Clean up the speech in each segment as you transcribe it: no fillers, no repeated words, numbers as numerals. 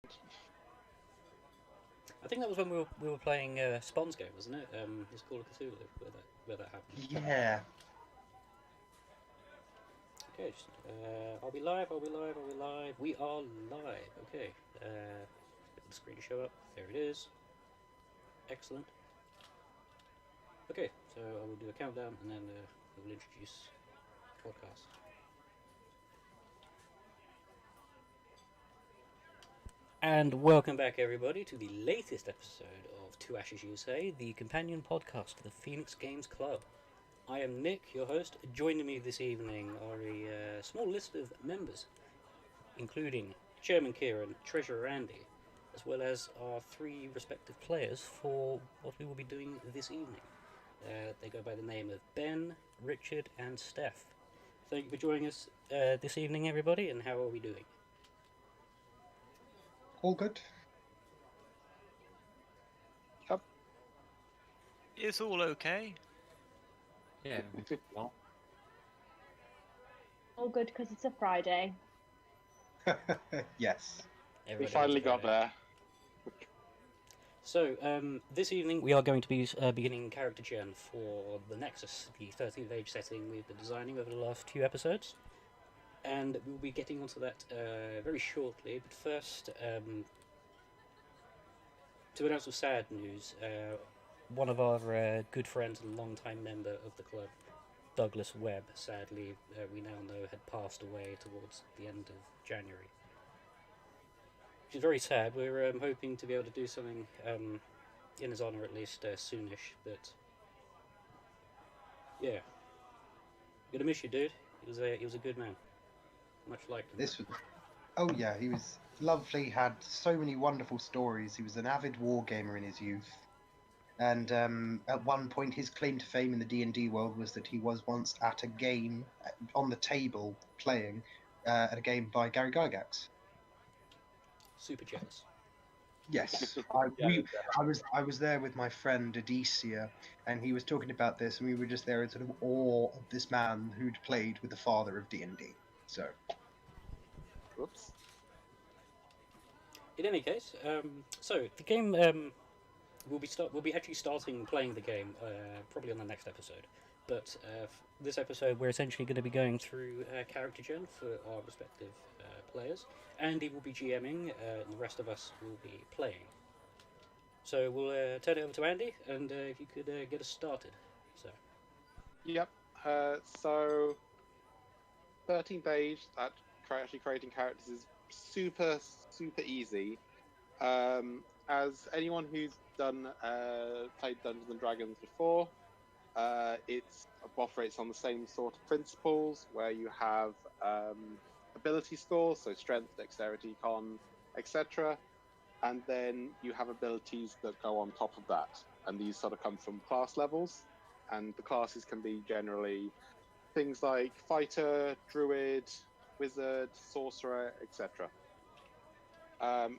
I think that was when we were playing Spawn's game, wasn't it? It's Call of Cthulhu, where that happened. Yeah. Okay, are we live? Are we live? Are we live? We are live. Okay. Get the screen to show up. There it is. Excellent. Okay, so I will do a countdown and then we will introduce the podcast. And welcome back, everybody, to the latest episode of Two Ashes You Say, the companion podcast to the Phoenix Games Club. I am Nick, your host. Joining me this evening are a small list of members, including Chairman Kieran, Treasurer Andy, as well as our three respective players for what we will be doing this evening. They go by the name of Ben, Richard, and Steph. Thank you for joining us this evening, everybody, and how are we doing? All good. Yep. It's all okay. Yeah. Well, All good because it's a Friday. Yes. Everybody we finally has got Friday. there. So, this evening we are going to be beginning character gen for the Nexus, the 13th Age setting we've been designing over the last few episodes. And we'll be getting onto that very shortly, but first, to announce some sad news, one of our good friends and long-time member of the club, Douglas Webb, sadly, we now know had passed away towards the end of January. Which is very sad. We're hoping to be able to do something in his honour at least soonish, but yeah, gonna miss you, dude. He was a good man, much liked him. Oh yeah, he was lovely. Had so many wonderful stories. He was an avid wargamer in his youth, and at one point, his claim to fame in the D&D world was that he was once at a game on the table playing at a game by Gary Gygax. Super jealous. Yes, Yeah, I was there with my friend Adicia, and he was talking about this, and we were just there in sort of awe of this man who'd played with the father of D&D. So, Whoops. In any case, so the game we'll be actually starting playing the game probably on the next episode. But this episode, we're essentially going to be going through character gen for our respective players. Andy will be GMing, and the rest of us will be playing. So we'll turn it over to Andy, and if you could get us started. So. Yep. So 13th age, that actually creating characters is super easy. As anyone who's done played Dungeons and Dragons before, it operates on the same sort of principles where you have ability scores, so strength, dexterity, con, etc. And then you have abilities that go on top of that. And these sort of come from class levels. And the classes can be generally things like fighter, druid, wizard, sorcerer, etc. I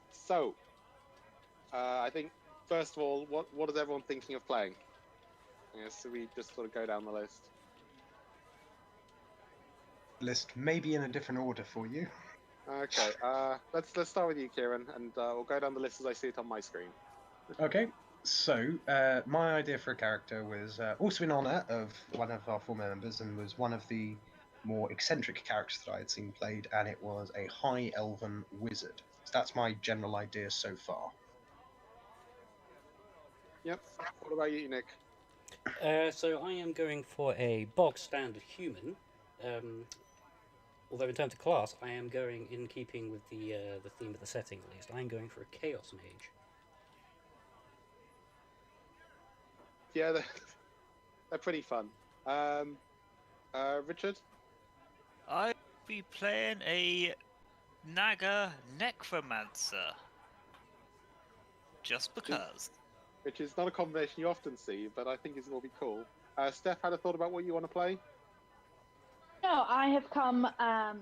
think, first of all, what is everyone thinking of playing? So we just sort of go down the list. list maybe in a different order for you. Okay, let's start with you, Kieran, and we'll go down the list as I see it on my screen. Okay, so my idea for a character was also in honour of one of our former members, and was one of the more eccentric characters that I had seen played, and it was a high elven wizard. So that's my general idea so far. Yep. What about you, Nick? So I am going for a bog standard human. Although in terms of class, I am going in keeping with the theme of the setting at least. I'm going for a chaos mage. Yeah, they're pretty fun. Richard? I'll be playing a Naga Necromancer. Just because. Which is not a combination you often see, but I think it will be cool. Steph, had a thought about what you want to play? No, I have come as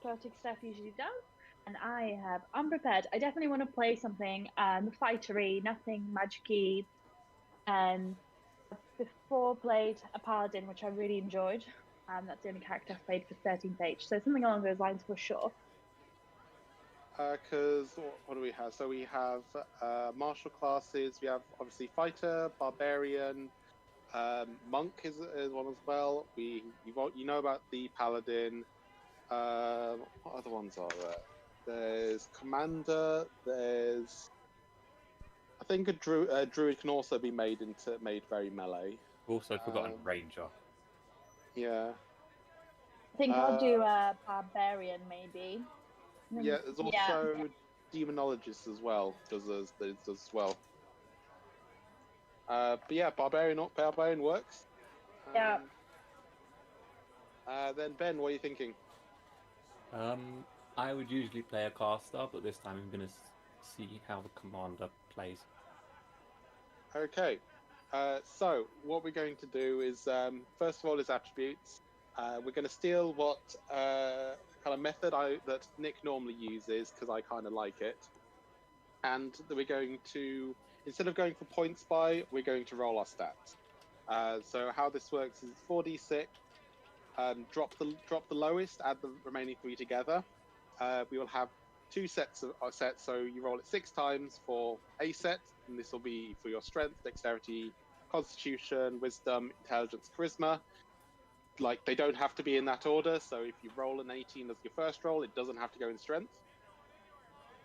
chaotic Steph usually does, and I have unprepared. I definitely want to play something fightery, nothing magic-y. Before played a paladin, which I really enjoyed. That's the only character I've played for 13th Age, so something along those lines for sure. Because what do we have? So we have martial classes. We have obviously fighter, barbarian, monk is one as well. You know about the paladin. What other ones are there? There's commander. There's I think a druid can also be made very melee. Also forgotten ranger. Yeah. I think I'll do a barbarian maybe. Yeah, there's also demonologist as well. Does as well. But yeah, barbarian works. Yeah. Then Ben, what are you thinking? I would usually play a caster, but this time I'm going to see how the commander plays. Okay. So what we're going to do is first of all his attributes. We're going to steal what kind of method that Nick normally uses because I kind of like it, and we're going to, instead of going for points by, we're going to roll our stats. So how this works is 4d6. Drop the lowest, add the remaining 3 together. We will have 2 sets of sets, so you roll it 6 times for a set, and this will be for your strength, dexterity, constitution, wisdom, intelligence, charisma. Like, they don't have to be in that order, so if you roll an 18 as your first roll, it doesn't have to go in strength.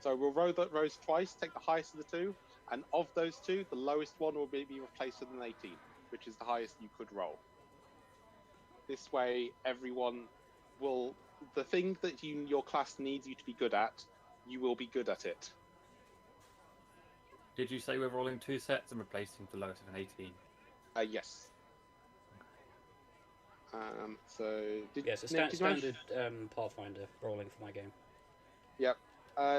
So we'll roll those twice, take the highest of the 2, and of those 2, the lowest one will be replaced with an 18, which is the highest you could roll. This way, everyone will... The thing that your class needs you to be good at, you will be good at it. Did you say we're rolling 2 sets and replacing the lowest of an 18? Yes. Standard Pathfinder rolling for my game. Yep.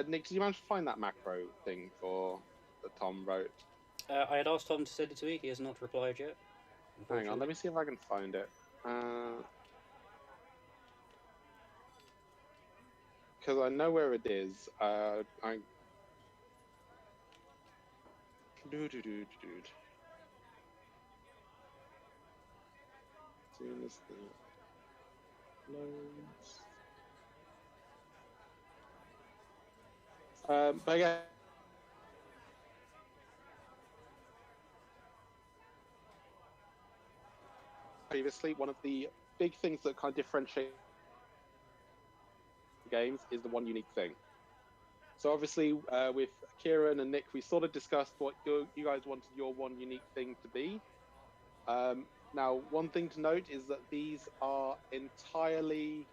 Nick, did you manage to find that macro thing that Tom wrote? I had asked Tom to send it to me. He has not replied yet. Hang on, let me see if I can find it. Because I know where it is. Soon as the loads. But yeah. Previously, one of the big things that kind of differentiate games is the one unique thing. So obviously, with Kieran and Nick, we sort of discussed what you guys wanted your one unique thing to be. Now, one thing to note is that these are entirely...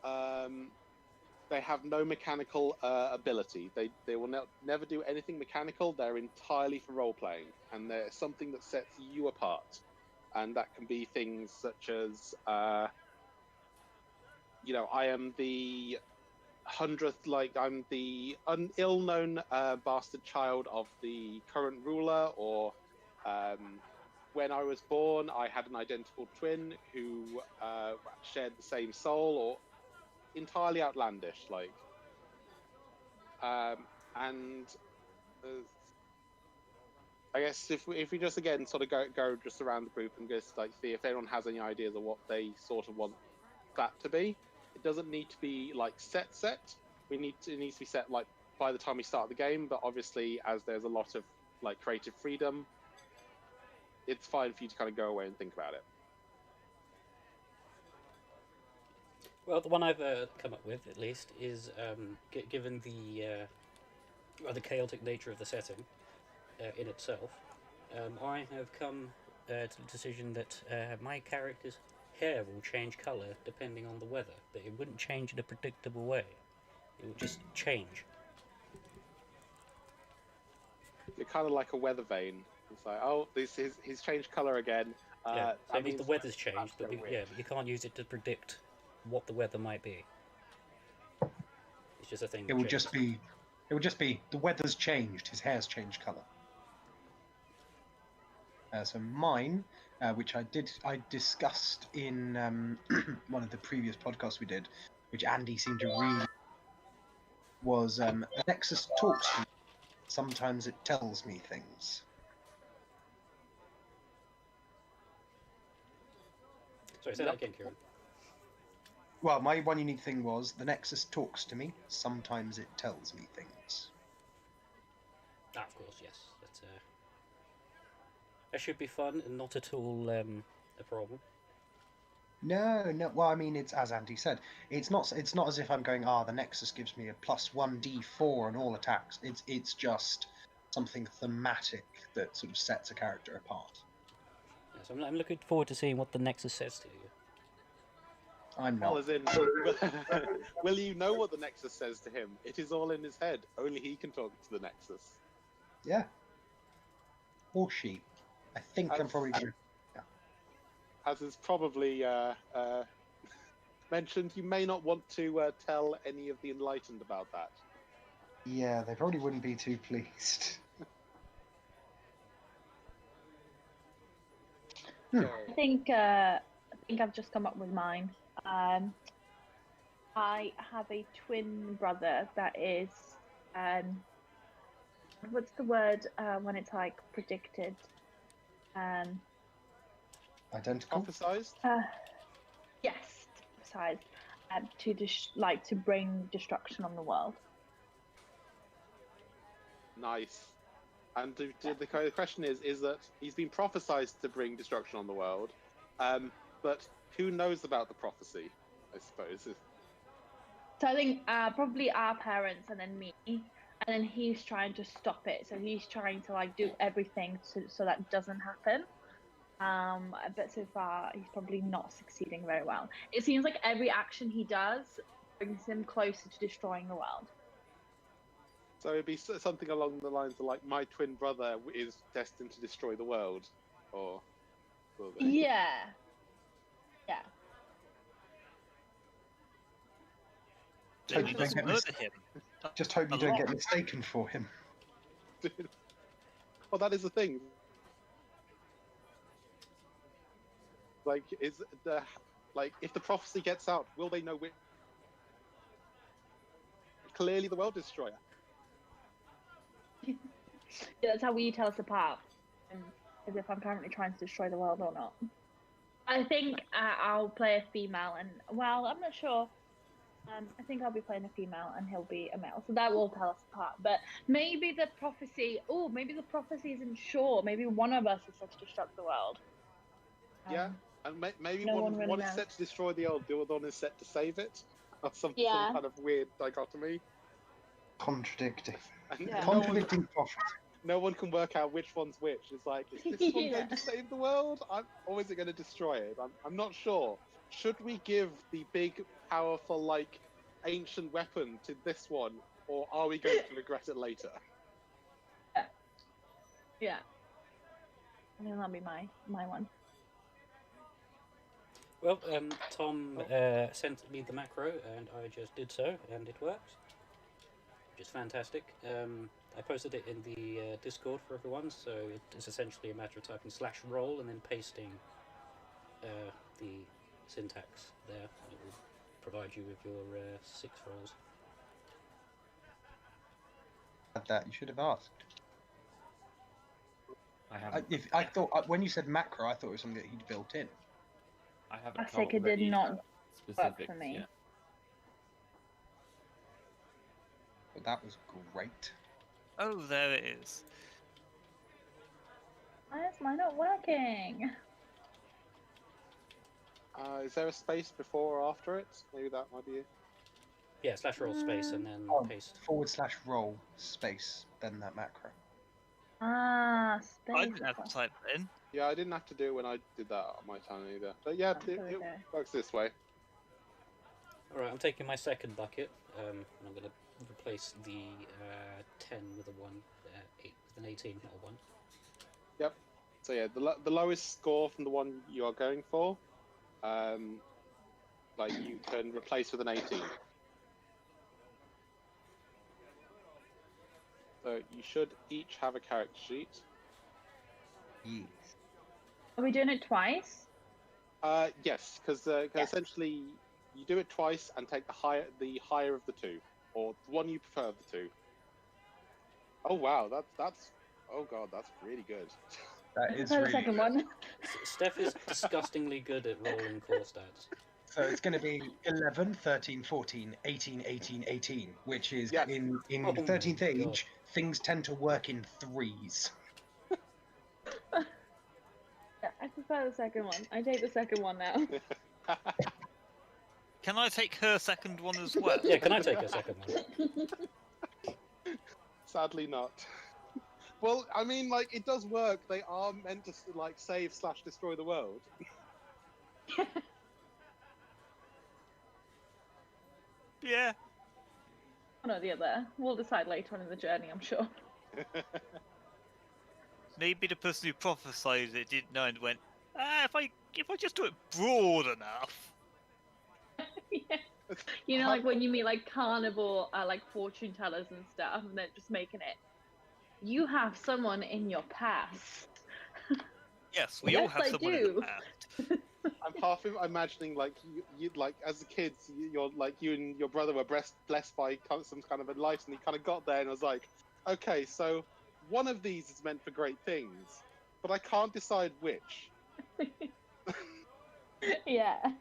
they have no mechanical ability. They will never do anything mechanical. They're entirely for role-playing, and they're something that sets you apart. And that can be things such as, I am the 100th, I'm the ill-known bastard child of the current ruler, or when I was born, I had an identical twin who shared the same soul, or entirely outlandish, and I guess if we just again sort of go just around the group and just see if anyone has any ideas of what they sort of want that to be. It doesn't need to be set. It needs to be set by the time we start the game, but obviously as there's a lot of creative freedom, it's fine for you to kind of go away and think about it. Well, the one I've come up with, at least, is given the rather chaotic nature of the setting in itself, I have come to the decision that my character's hair will change colour depending on the weather, but it wouldn't change in a predictable way. It would just change. You're kind of like a weather vane. It's like, oh, he's changed colour again. So that means the weather's changed, but you can't use it to predict what the weather might be. It's just a thing. It would just be the weather's changed. His hair's changed colour. So mine, which I discussed in one of the previous podcasts we did, which Andy seemed to really was Alexis talks to me. Sometimes it tells me things. Sorry, say that again, Kieran. Well, my one unique thing was the Nexus talks to me. Sometimes it tells me things. Ah, of course, yes. That should be fun and not at all a problem. No. Well, I mean, it's as Andy said. It's not. It's not as if I'm going. The Nexus gives me a +1d4 on all attacks. It's just something thematic that sort of sets a character apart. Yes, I'm looking forward to seeing what the Nexus says to you. I'm Well, not. as in, will you know what the Nexus says to him? It is all in his head. Only he can talk to the Nexus. Yeah. Or she. I think I'm probably going. As is probably mentioned, you may not want to tell any of the Enlightened about that. Yeah, they probably wouldn't be too pleased. Okay. I think I've just come up with mine. I have a twin brother that is what's the word when it's like predicted? Identical. Prophesized? Yes, besides to bring destruction on the world. Nice. And the question is that he's been prophesized to bring destruction on the world, but who knows about the prophecy, I suppose? So I think probably our parents and then me, and then he's trying to stop it. So he's trying to like do everything so that doesn't happen. But so far he's probably not succeeding very well. It seems like every action he does brings him closer to destroying the world. So it'd be something along the lines of like, my twin brother is destined to destroy the world, or Yeah. Hope you don't get murder him. Just hope you don't get mistaken for him. Well, that is the thing. Like, if the prophecy gets out, will they know which? Clearly, the World Destroyer. Yeah, that's how we tell us apart, as if I'm currently trying to destroy the world or not. I think I'll play a female, and well, I'm not sure. I think I'll be playing a female, and he'll be a male, so that will tell us apart. But maybe the prophecy. Oh, maybe the prophecy isn't sure. Maybe one of us is set to destruct the world. Yeah, and maybe no one really is knows. set to destroy the world, the other one is set to save it, or some kind of weird dichotomy. Contradicting. And Contradicting prophet. No one can work out which one's which. It's like, is this one going to save the world, or is it going to destroy it? I'm not sure. Should we give the big, powerful, like, ancient weapon to this one, or are we going to regret it later? Yeah. I think that'll be my one. Well, Tom sent me the macro, and I just did so, and it works, which is fantastic. I posted it in the Discord for everyone, so it's essentially a matter of typing /roll and then pasting the syntax there, and it will provide you with your 6 rolls. That you should have asked. I thought when you said macro, I thought it was something that he'd built in. I haven't I come up think it with did any not specifics for me. yet. But that was great. Oh, there it is. Why is mine not working? Is there a space before or after it? Maybe that might be it. Yeah, /roll space and then paste. /roll space, then that macro. Space. I didn't have to type it in. Yeah, I didn't have to do it when I did that on my time either. But yeah, it works this way. Alright, I'm taking my second bucket, and I'm going to replace the 10 with a 1, 8 with an 18, not a 1. Yep. So yeah, the lowest score from the one you are going for, like you can replace with an 18. So you should each have a character sheet. Yes. Are we doing it twice? Yes, because essentially you do it twice and take the higher of the two, or the one you prefer of the two. Oh wow, that's oh god, that's really good. That is The really second good. one. Steph is disgustingly good at rolling core stats. So it's going to be 11, 13, 14, 18, 18, 18, which is Yes. in Oh my 13th God. age, things tend to work in threes. Yeah, I prefer the second one. I take the second one now. Can I take her second one as well? Yeah, can I take a second one? Sadly not. Well, I mean, like, it does work. They are meant to, like, save/destroy the world. Yeah. One or the other. We'll decide later on in the journey, I'm sure. Maybe the person who prophesied it didn't know and went, if I just do it broad enough. Yeah. You know, like when you meet like carnivore, like fortune tellers and stuff, and they're just making it. You have someone in your past. Yes, we Yes, all have I someone in do. the past. I'm half imagining, like, you like, as a kid, you're like, you and your brother were blessed by some kind of advice, and he kind of got there and was like, okay, so one of these is meant for great things, but I can't decide which. Yeah.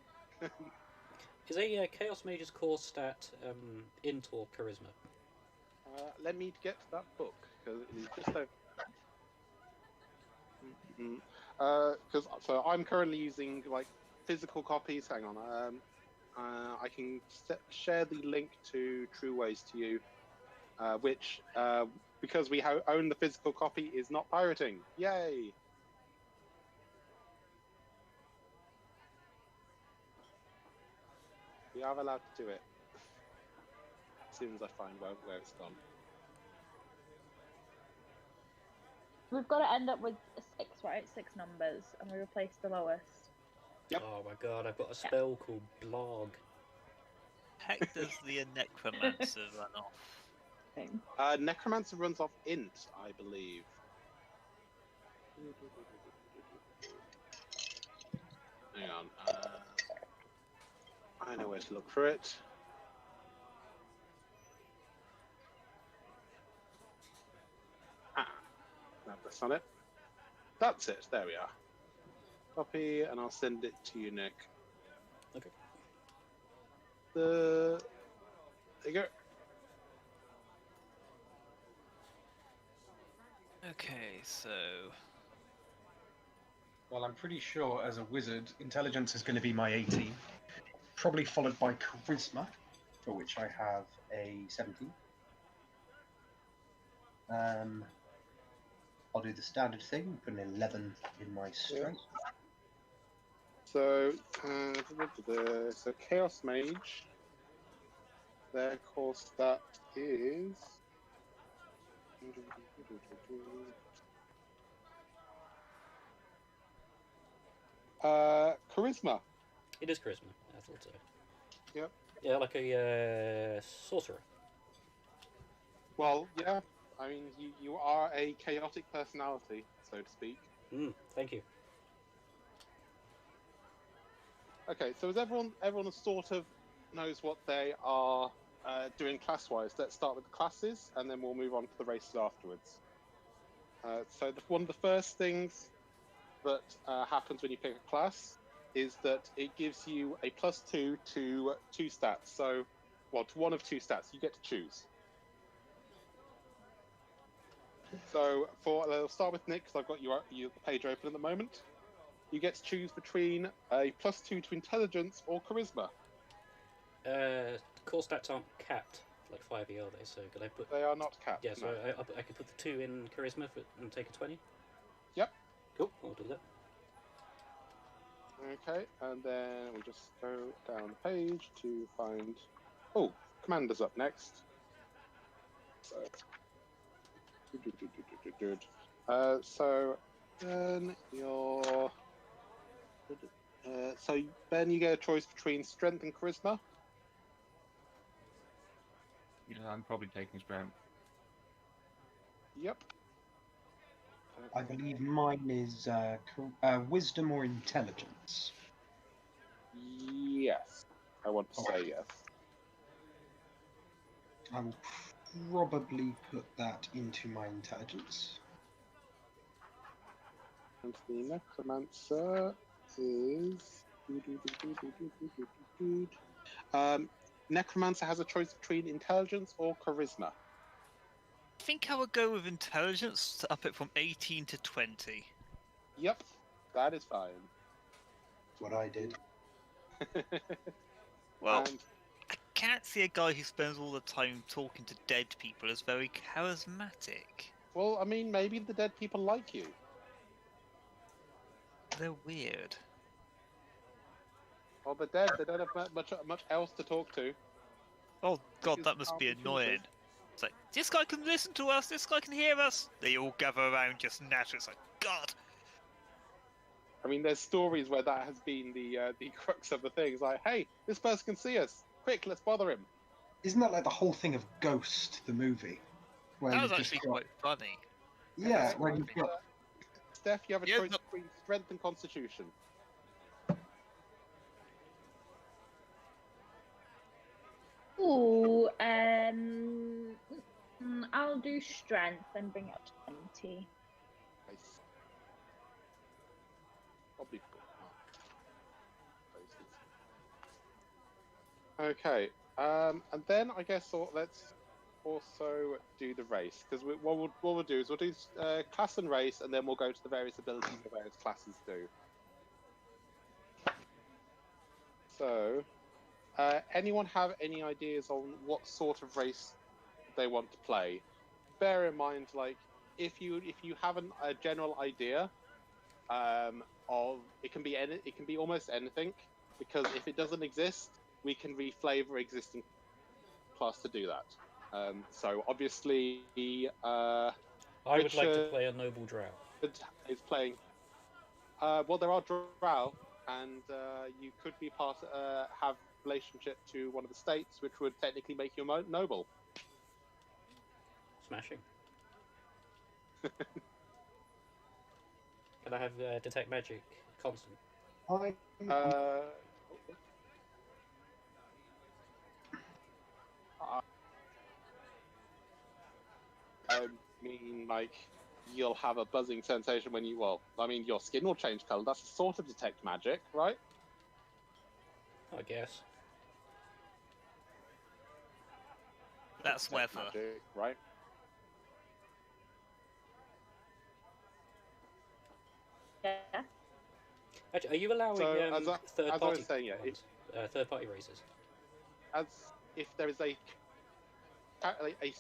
Is a Chaos Mage's core stat int or charisma? Let me get to that book, because it is just over. Because so I'm currently using like physical copies. Hang on, I can share the link to True Ways to you, which because we own the physical copy is not pirating. Yay! We are allowed to do it as soon as I find where it's gone. We've got to end up with 6, right? 6 numbers, and we replace the lowest. Yep. Oh my god, I've got a spell called Blarg. Heck does the Necromancer run off? Thing. Necromancer runs off int, I believe. Hang on. I know where to look for it. No, that's not it. That's it. There we are. Copy, and I'll send it to you, Nick. Okay. There you go. Okay, so Well, I'm pretty sure as a wizard, intelligence is going to be my 18, probably followed by charisma, for which I have a 17. I'll do the standard thing, put an 11 in my strength. So, so Chaos Mage, their core stat is. Charisma. It is charisma, I thought so. Yep. Yeah, like a sorcerer. Well, yeah. I mean, you are a chaotic personality, so to speak. Thank you. Okay, so as everyone sort of knows what they are doing class-wise, let's start with the classes, and then we'll move on to the races afterwards. So one of the first things that happens when you pick a class is that it gives you a +2 to 2 stats. So, well, to one of 2 stats, you get to choose. So, I'll start with Nick, because I've got your page open at the moment. You get to choose between a +2 to intelligence or charisma. Core stats aren't capped like 5e, are they? So could I put? They are not capped. Yeah, so No. I could put the 2 in charisma and take a 20. Yep. Cool. I'll do that. Okay, and then we just go down the page to find. Oh, Commander's up next. So then your. So Ben, you get a choice between strength and charisma. I'm probably taking strength. Yep. I believe mine is wisdom or intelligence. Yes. I want to say yes. I will probably put that into my intelligence. And the Necromancer is. Necromancer has a choice between intelligence or charisma. I think I would go with intelligence to up it from 18 to 20. Yep, that is fine. That's what I did. Well, And I can't see a guy who spends all the time talking to dead people as very charismatic. well, I mean, maybe the dead people like you. They're weird. Well, they're dead. They don't have much else to talk to. Oh god, Because that must be powerful annoying. choices. It's like, this guy can listen to us, this guy can hear us. They all gather around just naturally. It's like, God. I mean, there's stories where that has been the crux of the thing. It's like, hey, this person can see us. Quick, let's bother him. Isn't that like the whole thing of Ghost, the movie? Where That you've was just actually got- quite funny. Yeah, Okay, where you've got... Steph, you have a Yeah, choice no- between strength and constitution. Ooh, I'll do strength and bring it up to 20. Nice. Probably. Okay, and then I guess let's also do the race, because what we'll do is we'll do class and race, and then we'll go to the various abilities the various classes do. So, anyone have any ideas on what sort of race they want to play? Bear in mind, like, if you have a general idea of it can be almost anything, because if it doesn't exist, we can reflavor existing class to do that. So obviously, I would like to Richard play a noble drow. is playing. Well, there are drow, and you could be have relationship to one of the states, which would technically make you noble. Smashing. Can I have detect magic constant? I mean, like, you'll have a buzzing sensation when your skin will change color. That's a sort of detect magic, right? I guess. That's Detect weather. magic, right? Yeah. Actually, are you allowing So, as I third-party was saying, yeah, ones? Third-party races? As if there is a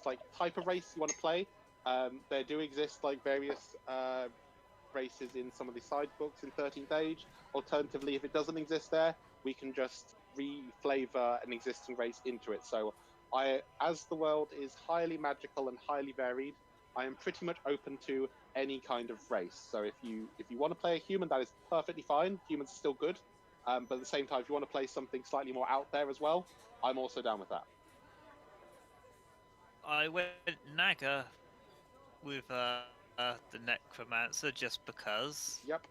like type of race you want to play, there do exist like various races in some of the side books in 13th Age. Alternatively, if it doesn't exist there, we can just re-flavor an existing race into it. So as the world is highly magical and highly varied, I am pretty much open to any kind of race. So if you want to play a human, that is perfectly fine. Humans are still good. But at the same time, if you want to play something slightly more out there as well, I'm also down with that. I went Naga with the Necromancer just because. Yep.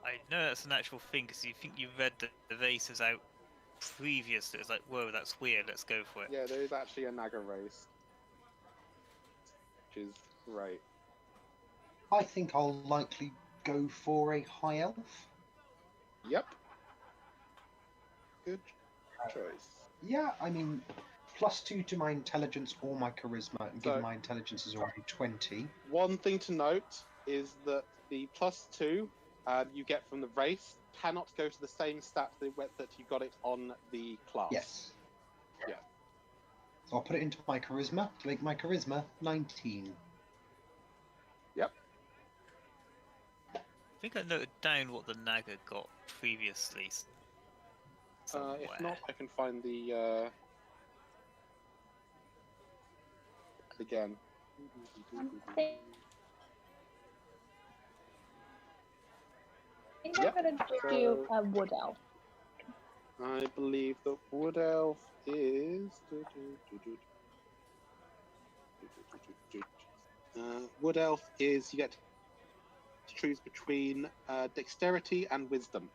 I know that's an actual thing, because you think you read the races out previously. It's like, whoa, that's weird, let's go for it. Yeah, there is actually a Naga race, which is great. I think I'll likely go for a high elf. Yep. Good choice. Yeah, I mean, +2 to my intelligence or my charisma, and given my intelligence is already 20. One thing to note is that the +2 you get from the race cannot go to the same stat that you got it on the class. Yes. Yeah. So I'll put it into my charisma to make my charisma 19. Yep. I think I noted down what the Naga got previously. If not, I can find the again. I think I'm gonna do a wood elf. I believe the wood elf is wood elf is you get to choose between dexterity and wisdom.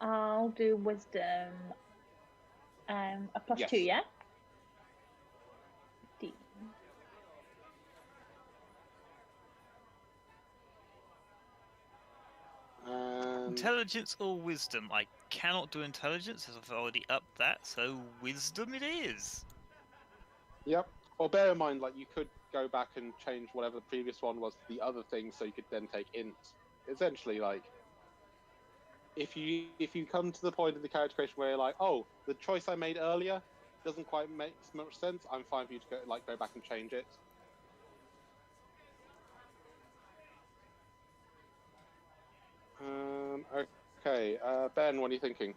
I'll do wisdom. A +2, Yes. yeah. 15. Intelligence or wisdom? I cannot do intelligence as I've already upped that, so wisdom it is. Yep. Or bear in mind, like, you could go back and change whatever the previous one was to the other thing, so you could then take int. Essentially, like, if you come to the point of the character creation where you're like, oh, the choice I made earlier doesn't quite make much sense, I'm fine for you to go back and change it. Okay, Ben, what are you thinking?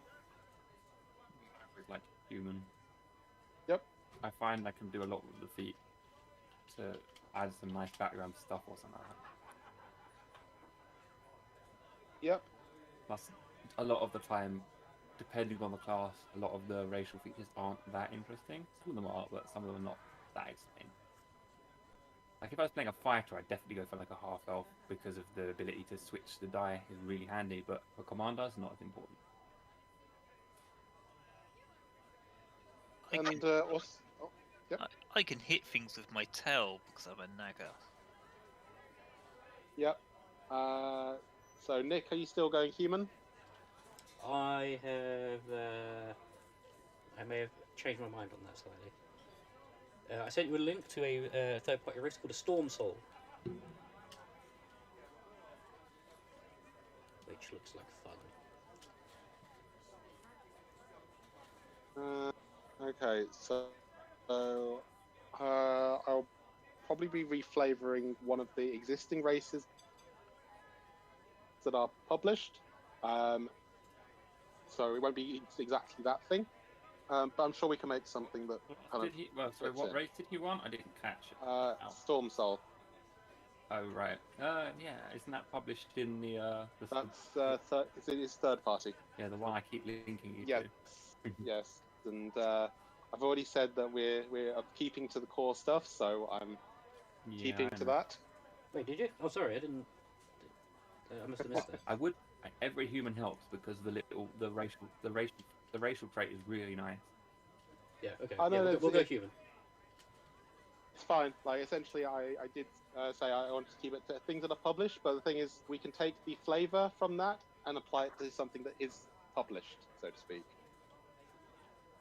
Like human. Yep. I find I can do a lot with the feet to add some nice background stuff or something like that. Yep. Plus, a lot of the time, depending on the class, a lot of the racial features aren't that interesting. Some of them are, but some of them are not that exciting. Like if I was playing a fighter, I'd definitely go for like a half elf because of the ability to switch the die is really handy. But for commander, it's not as important. And also, oh, yep. I can hit things with my tail because I'm a nagger. Yep. So Nick, are you still going human? I have. I may have changed my mind on that slightly. I sent you a link to a third-party race called a Storm Soul, which looks like fun. Okay, so I'll probably be reflavoring one of the existing races that are published. So it won't be exactly that thing, but I'm sure we can make something that kind of. Sorry, what race did he want? I didn't catch it. Storm Soul. Oh right. Yeah, isn't that published in the? That's it is third party. Yeah, the one I keep linking you Yes, to. yes, and I've already said that we're keeping to the core stuff, so I'm keeping to that. Wait, did you? Oh, sorry, I didn't. I must have missed that. I would. Every human helps because the racial trait is really nice. Yeah. Okay. I know, Yeah, we'll go human. It's fine. Like essentially, I did say I wanted to keep it to things that are published, but the thing is, we can take the flavor from that and apply it to something that is published, so to speak.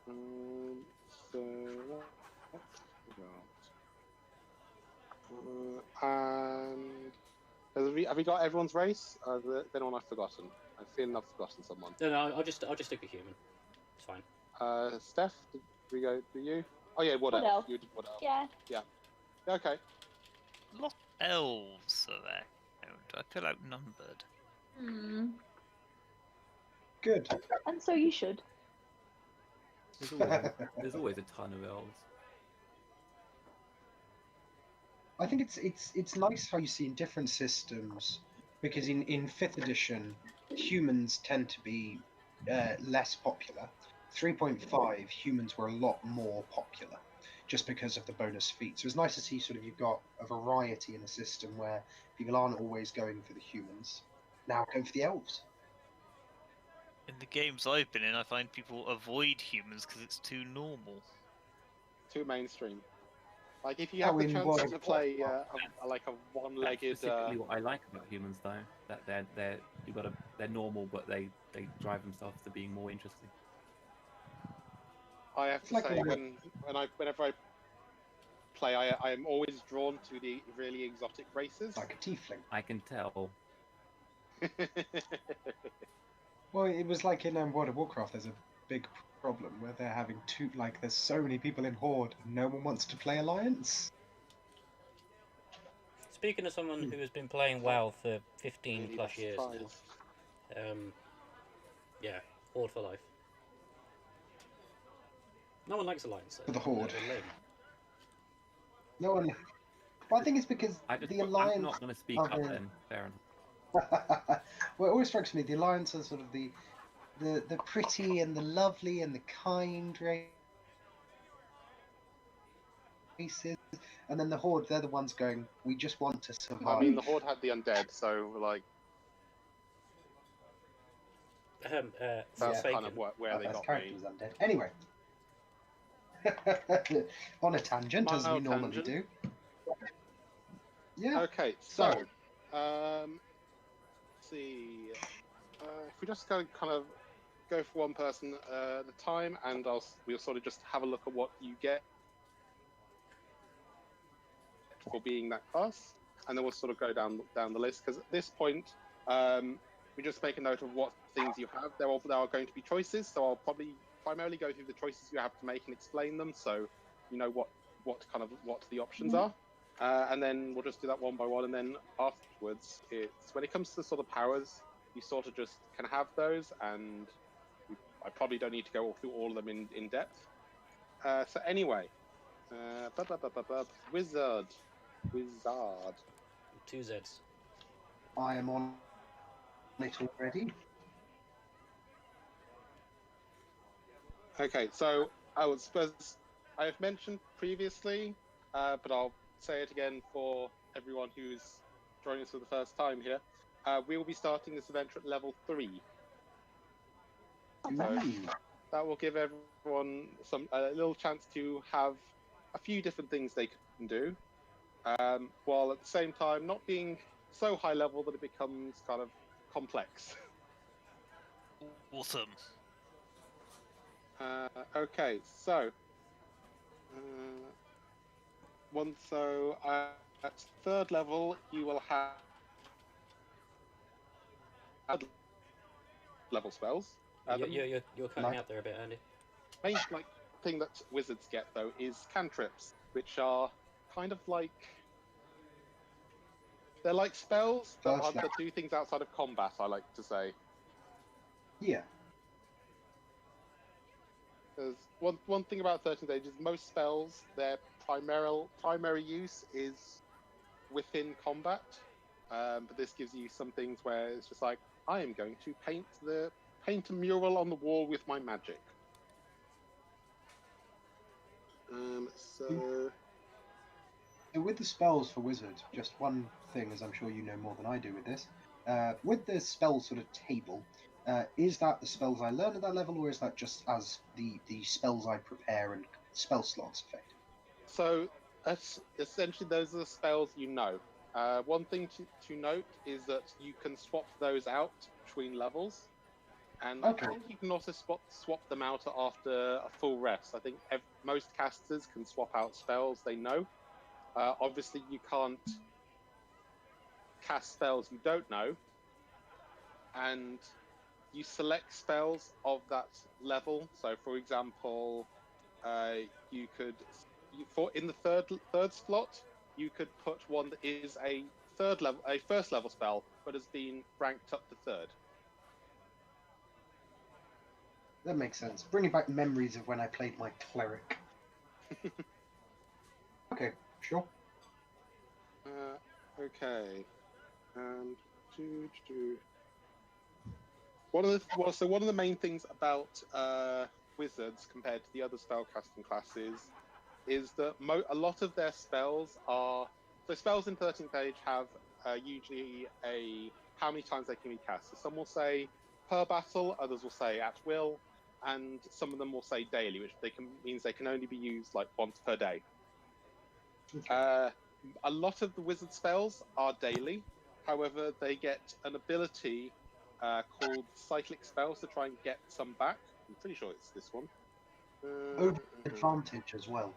And have we got everyone's race? Is there anyone I've forgotten? I feel I've forgotten someone. No, I'll just stick with human. It's fine. Steph, did we go? Do you? Oh yeah, what else? You did what else? Yeah. Yeah. Okay. A lot of elves are there. I feel outnumbered. Good. And so you should. There's always a ton of elves. I think it's nice how you see in different systems, because in 5th edition, humans tend to be less popular. 3.5, humans were a lot more popular, just because of the bonus feats. So it's nice to see sort of you've got a variety in a system where people aren't always going for the humans, now go for the elves. In the games I've been in, I find people avoid humans because it's too normal. Too mainstream. Like if you have the chance to play like a one-legged. That's specifically what I like about humans, though, that they're normal, but they drive themselves to being more interesting. I have to say, whenever I play, I am always drawn to the really exotic races. Like a tiefling. I can tell. Well, it was like in World of Warcraft, there's a big problem where they're having there's so many people in Horde and no one wants to play Alliance. Speaking of someone who has been playing WoW for 15 plus years now, yeah, Horde for life. No one likes Alliance, though. For the Horde. They're lame. No one. Well, I think it's because the Alliance. I'm not going to speak up then. Fair enough. Well, it always strikes me the Alliance are sort of the pretty and the lovely and the kind races, and then the Horde, they're the ones going, we just want to survive. I mean, the Horde had the undead, so like that's kind of where they got me. Was undead. Anyway, on a tangent, as we normally do. Yeah. Okay, so let's see. if we just go kind of go for one person at a time, and we'll sort of just have a look at what you get for being that class, and then we'll sort of go down the list, because at this point we just make a note of what things you have. There are going to be choices, so I'll probably primarily go through the choices you have to make and explain them, so you know what the options are, and then we'll just do that one by one, and then afterwards, it's when it comes to sort of powers, you sort of just can have those, and I probably don't need to go through all of them in depth. So anyway, Wizard. 2 Zs. I am on it already. Okay, so I suppose I have mentioned previously, but I'll say it again for everyone who's joining us for the first time here. We will be starting this adventure at level 3. So that will give everyone a little chance to have a few different things they can do, while at the same time not being so high level that it becomes kind of complex. Awesome. Okay, so at 3rd level you will have level spells. You're cutting out there a bit, Andy. Main thing that wizards get though is cantrips, which are kind of like they're like spells that do things outside of combat. I like to say. Yeah. There's one thing about 13th Age is most spells, their primary use is within combat, but this gives you some things where it's just like, I am going to paint a mural on the wall with my magic. So with the spells for wizards, just one thing, as I'm sure you know more than I do with this, with the spell sort of table, is that the spells I learn at that level, or is that just as the spells I prepare and spell slots affect? So essentially those are the spells you know. One thing to note is that you can swap those out between levels, and I think you can also swap them out after a full rest. I think most casters can swap out spells they know. Obviously you can't cast spells you don't know, and you select spells of that level. So for example, you could in the third slot, you could put one that is a first level spell, but has been ranked up to 3rd. That makes sense. Bringing back memories of when I played my cleric. Okay, sure. Okay. One of the main things about wizards compared to the other spellcasting classes is that a lot of their spells are... So spells in 13th Age have usually how many times they can be cast. So some will say per battle, others will say at will, and some of them will say daily, which means they can only be used like once per day. Okay. A lot of the wizard spells are daily. However, they get an ability called Cyclic Spells to try and get some back. I'm pretty sure it's this one. Overworld Advantage as well.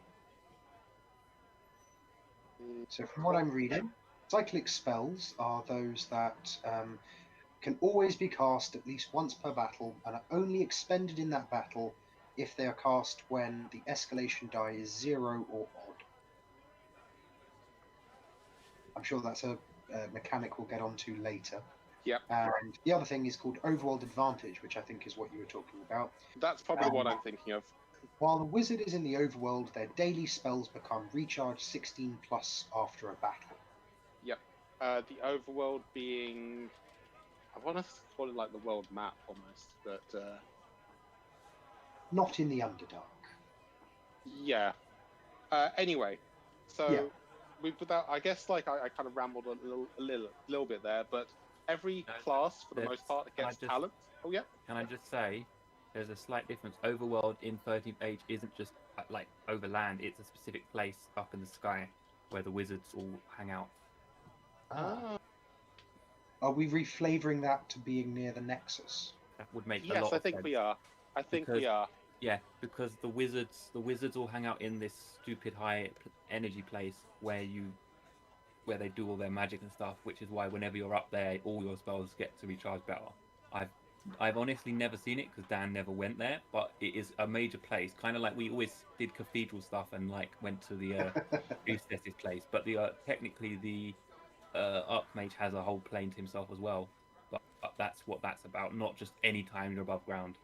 So from what I'm reading, Cyclic Spells are those that can always be cast at least once per battle and are only expended in that battle if they are cast when the escalation die is 0 or odd. I'm sure that's a mechanic we'll get onto later. Yep. And the other thing is called Overworld Advantage, which I think is what you were talking about. That's probably the one I'm thinking of. While the wizard is in the overworld, their daily spells become recharged 16 plus after a battle. Yep. The overworld being... I want to call it like the world map almost, but... Not in the Underdark. Yeah. Anyway, so... Yeah. Without, I guess like I kind of rambled a little bit there, but every class for the most part gets talent. Oh yeah. Can I just say, there's a slight difference. Overworld in 13th Age isn't just like overland; it's a specific place up in the sky where the wizards all hang out. Ah. Are we reflavoring that to being near the Nexus? That would make a Yes, lot I of think sense. we are. I think we Because- are. Yeah, because the wizards all hang out in this stupid energy place where they do all their magic and stuff, which is why whenever you're up there, all your spells get to recharge better. I've honestly never seen it because Dan never went there, but it is a major place, kind of like we always did cathedral stuff and like went to the priestess's place. But technically the Archmage has a whole plane to himself as well. But that's what that's about, not just any time you're above ground.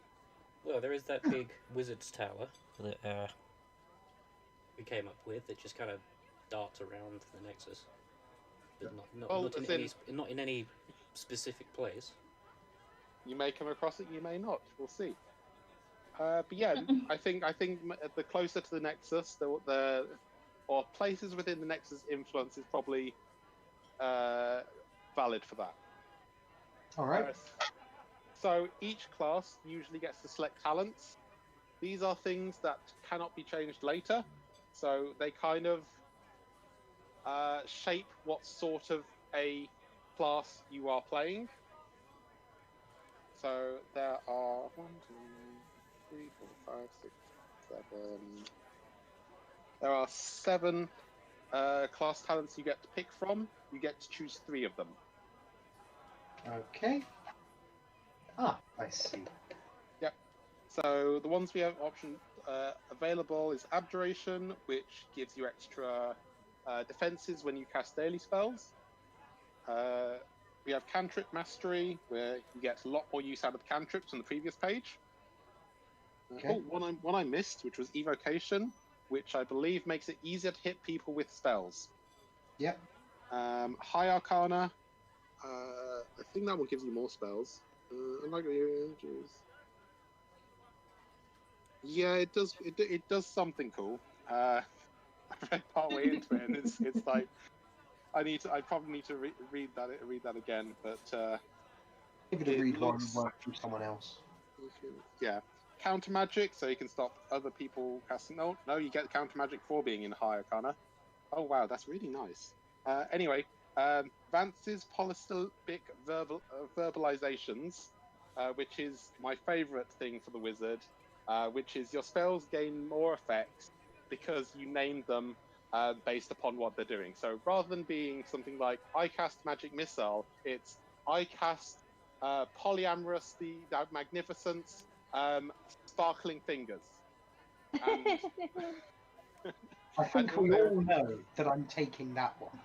Well, there is that big wizard's tower that we came up with that just kind of darts around the Nexus, but not in any specific place. You may come across it, you may not. We'll see. But yeah, I think the closer to the Nexus, or places within the Nexus influence is probably valid for that. All right. So each class usually gets to select talents. These are things that cannot be changed later, so they kind of shape what sort of a class you are playing. So there are 1, 2, 3, 4, 5, 6, 7. There are 7 class talents you get to pick from. You get to choose 3 of them. Okay. Ah, I see. Yep. So the ones we have option available is Abjuration, which gives you extra defenses when you cast daily spells. We have Cantrip Mastery, where you get a lot more use out of cantrips on the previous page. Okay. Oh, one I missed, which was Evocation, which I believe makes it easier to hit people with spells. Yep. High Arcana, I think that one gives you more spells. Unlikely images. Yeah, it does. It does something cool. I read part way into it, and it's like I probably need to read that again. But Give it a it read while you looks- work through someone else. yeah, counter magic, so you can stop other people casting. No, you get counter magic for being in High Arcana. Oh wow, that's really nice. Anyway, Vance's polysyllabic verbalizations, which is my favourite thing for the wizard, which is your spells gain more effects because you name them based upon what they're doing. So rather than being something like I cast Magic Missile, it's I cast Polyamorous the Magnificence, Sparkling Fingers. And I think And we also- all know that I'm taking that one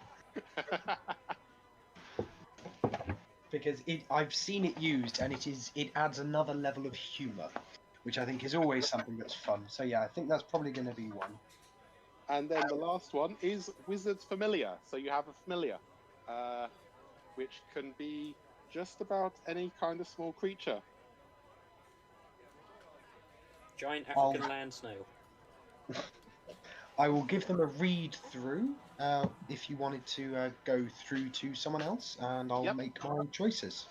because I've seen it used and it adds another level of humour, which I think is always something that's fun. So yeah, I think that's probably going to be one. And then the last one is Wizard's Familiar. So you have a familiar, which can be just about any kind of small creature. Giant African land snail. I will give them a read through if you wanted to go through to someone else, and I'll Yep. make my choices.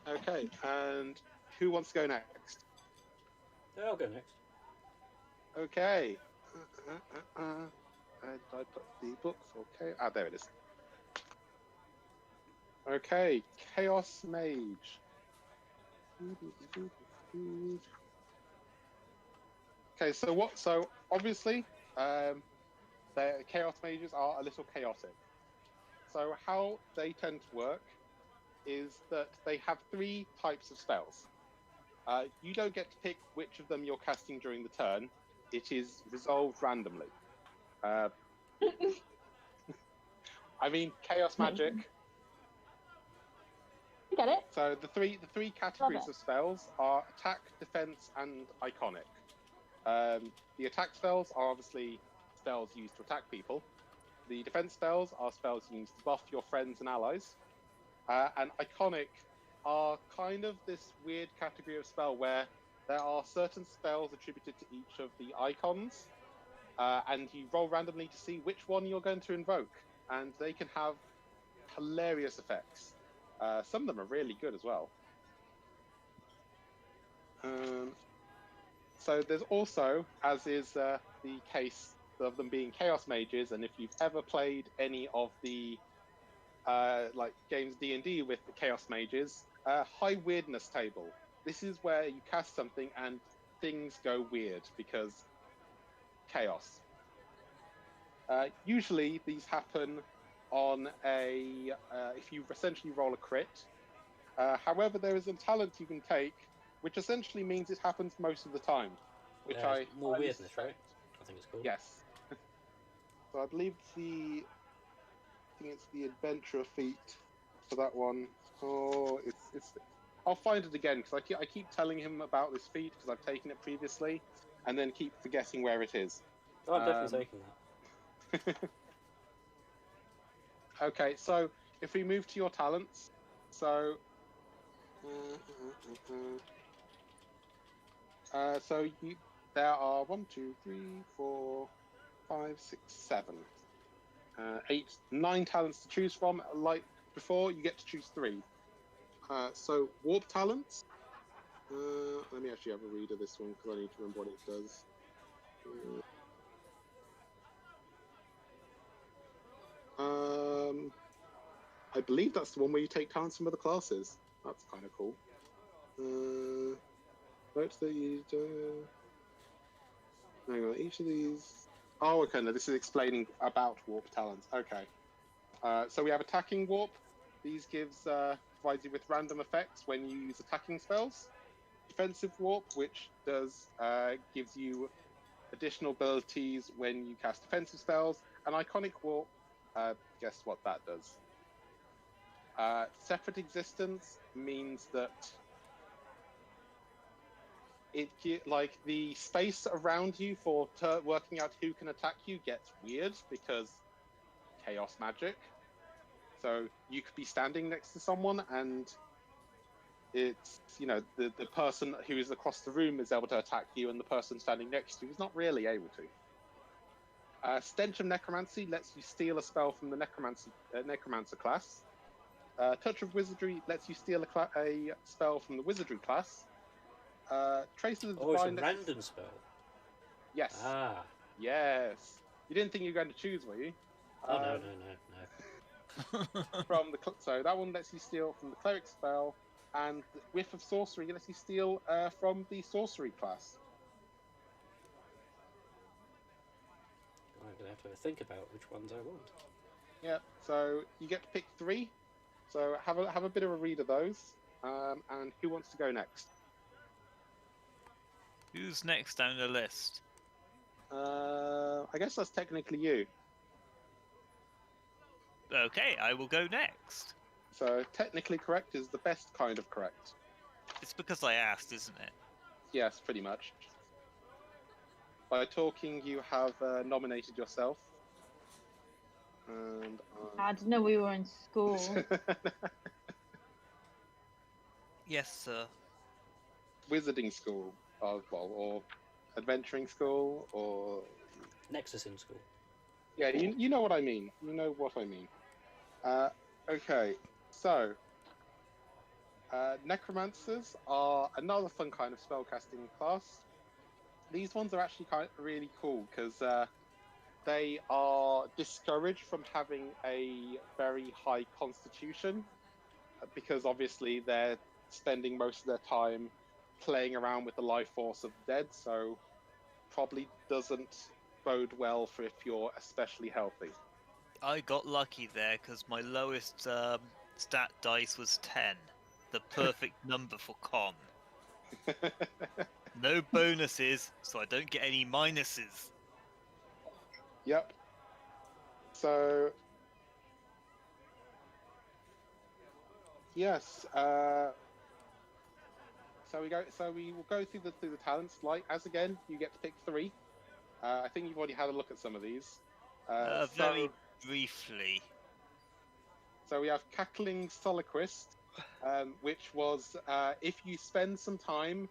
Okay, and who wants to go next? I'll go next. Okay. And I put the book for Chaos. Ah, there it is. Okay, Chaos Mage. Okay, so obviously, the Chaos Mages are a little chaotic. So how they tend to work is that they have 3 types of spells. You don't get to pick which of them you're casting during the turn. It is resolved randomly. I mean, Chaos Magic. Get it? So the three categories of spells are attack, defense, and iconic. The attack spells are obviously spells used to attack people. The defense spells are spells used to buff your friends and allies. And iconic are kind of this weird category of spell where there are certain spells attributed to each of the icons, and you roll randomly to see which one you're going to invoke, and they can have hilarious effects. Some of them are really good as well. So there's also, as is the case of them being Chaos Mages, and if you've ever played any of the like games D&D with the Chaos Mages, high weirdness table. This is where you cast something and things go weird because chaos. Usually these happen on if you essentially roll a crit. However, there is a talent you can take, which essentially means it happens most of the time. Which I more highly weirdness, suspect. right? I think it's called. Yes. So I believe I think it's the adventurer feat for that one. Oh, it's. I'll find it again because I keep telling him about this feat because I've taken it previously, and then keep forgetting where it is. Oh, I'm definitely taking that. Okay, so if we move to your talents, so there are 1, 2, 3, 4, 5, 6, 7, 8, 9 talents to choose from. Like before, you get to choose 3. So warp talents. Let me actually have a read of this one because I need to remember what it does. I believe that's the one where you take talents from other classes. That's kind of cool. Notes that you do. Hang on, each of these. Oh, okay. No, this is explaining about warp talents. Okay. So we have attacking warp. These provides you with random effects when you use attacking spells. Defensive warp, which gives you additional abilities when you cast defensive spells. And iconic warp, guess what that does? Separate existence means that like the space around you for working out who can attack you gets weird because chaos magic. So you could be standing next to someone and it's, the person who is across the room is able to attack you and the person standing next to you is not really able to. Stench of Necromancy lets you steal a spell from the Necromancer class. Touch of Wizardry lets you steal a spell from the Wizardry class. Traces of Oh, it's a Divine... random spell. Yes. Ah. Yes. You didn't think you were going to choose, were you? Oh, no. So that one lets you steal from the Cleric spell, and the Whiff of Sorcery lets you steal from the Sorcery class. I'm going to have to think about which ones I want. Yeah, so you get to pick 3. So have a bit of a read of those. And who wants to go next? Who's next down the list? I guess that's technically you. Okay, I will go next. So technically correct is the best kind of correct. It's because I asked, isn't it? Yes, pretty much. By talking, you have nominated yourself. And I didn't know we were in school. Yes, sir. Wizarding school, or adventuring school, or Nexus in school. yeah, you know what I mean. You know what I mean. Okay, so Necromancers are another fun kind of spellcasting class. These ones are actually really cool because they are discouraged from having a very high constitution because obviously they're spending most of their time playing around with the life force of the dead, so probably doesn't bode well for if you're especially healthy. I got lucky there because my lowest stat dice was 10. The perfect number for con. No bonuses, so I don't get any minuses. Yep. So yes. So we will go through the talents. Like as again, you get to pick 3. I think you've already had a look at some of these. Very briefly. So we have Cackling Soliloquist, which was if you spend some time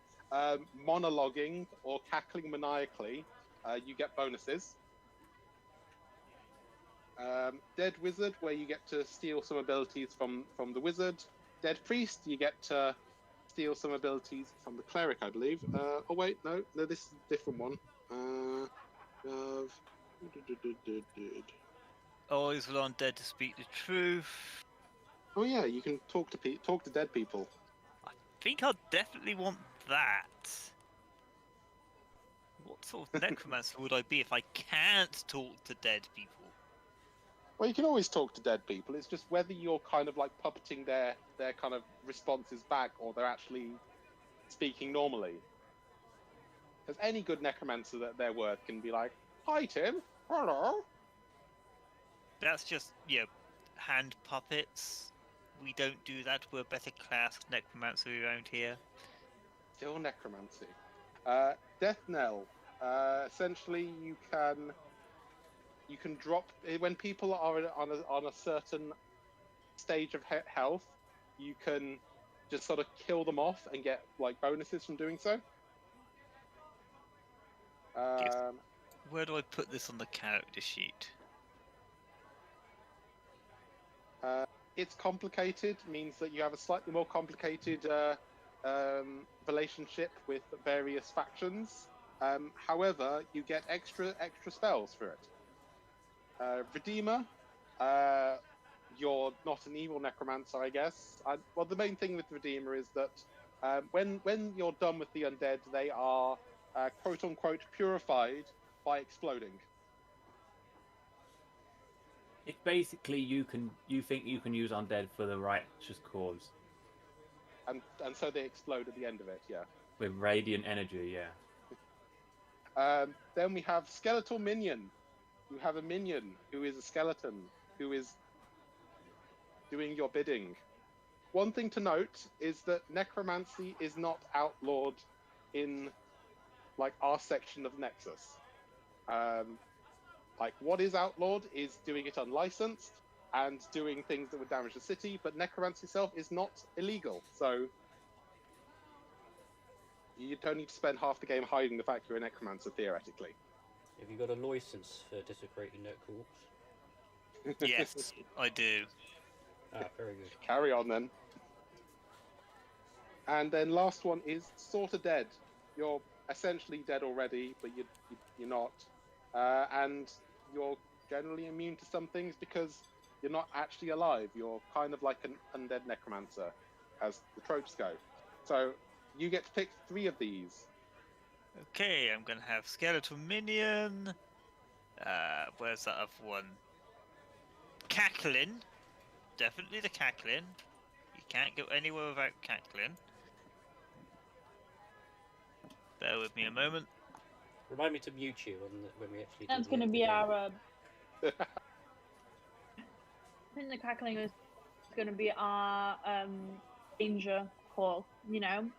monologuing or cackling maniacally, you get bonuses. Dead Wizard, where you get to steal some abilities from the Wizard. Dead Priest, you get to steal some abilities from the Cleric, I believe. Oh wait, no, this is a different one. Always will undead to speak the truth. Oh yeah, you can talk to dead people. I think I'll definitely want that. What sort of necromancer would I be if I can't talk to dead people? Well, you can always talk to dead people. It's just whether you're kind of like puppeting their kind of responses back, or they're actually speaking normally. Because any good necromancer that their word can be like, "Hi Tim, hello." That's just, hand puppets. We don't do that. We're a better class necromancer around here. Still necromancy. Death knell. Essentially, you can drop when people are on a certain stage of health. You can just sort of kill them off and get like bonuses from doing so. Where do I put this on the character sheet? It's complicated, means that you have a slightly more complicated relationship with various factions. However, you get extra spells for it. Redeemer, you're not an evil necromancer, I guess. Well, the main thing with Redeemer is that when you're done with the undead, they are quote unquote purified by exploding. It's basically you think you can use undead for the righteous cause. And so they explode at the end of it, yeah. With radiant energy, yeah. Then we have Skeletal Minion. You have a minion who is a skeleton, who is doing your bidding. One thing to note is that necromancy is not outlawed in like our section of Nexus. Like what is outlawed is doing it unlicensed and doing things that would damage the city, but necromancy itself is not illegal, so you don't need to spend half the game hiding the fact you're a necromancer, theoretically. Have you got a license for desecrating necrorps? Yes, I do. Ah, very good. Carry on then. And then last one is sort of dead. You're essentially dead already, but you're not. And you're generally immune to some things because you're not actually alive. You're kind of like an undead necromancer, as the tropes go. So you get to pick 3 of these. Okay, I'm gonna have Skeletal Minion. Where's that other one? Cackling. Definitely the Cackling. You can't go anywhere without Cackling. Bear with me a moment. Remind me to mute you when we actually. That's going to be our. I think the cackling is going to be our danger call. You know,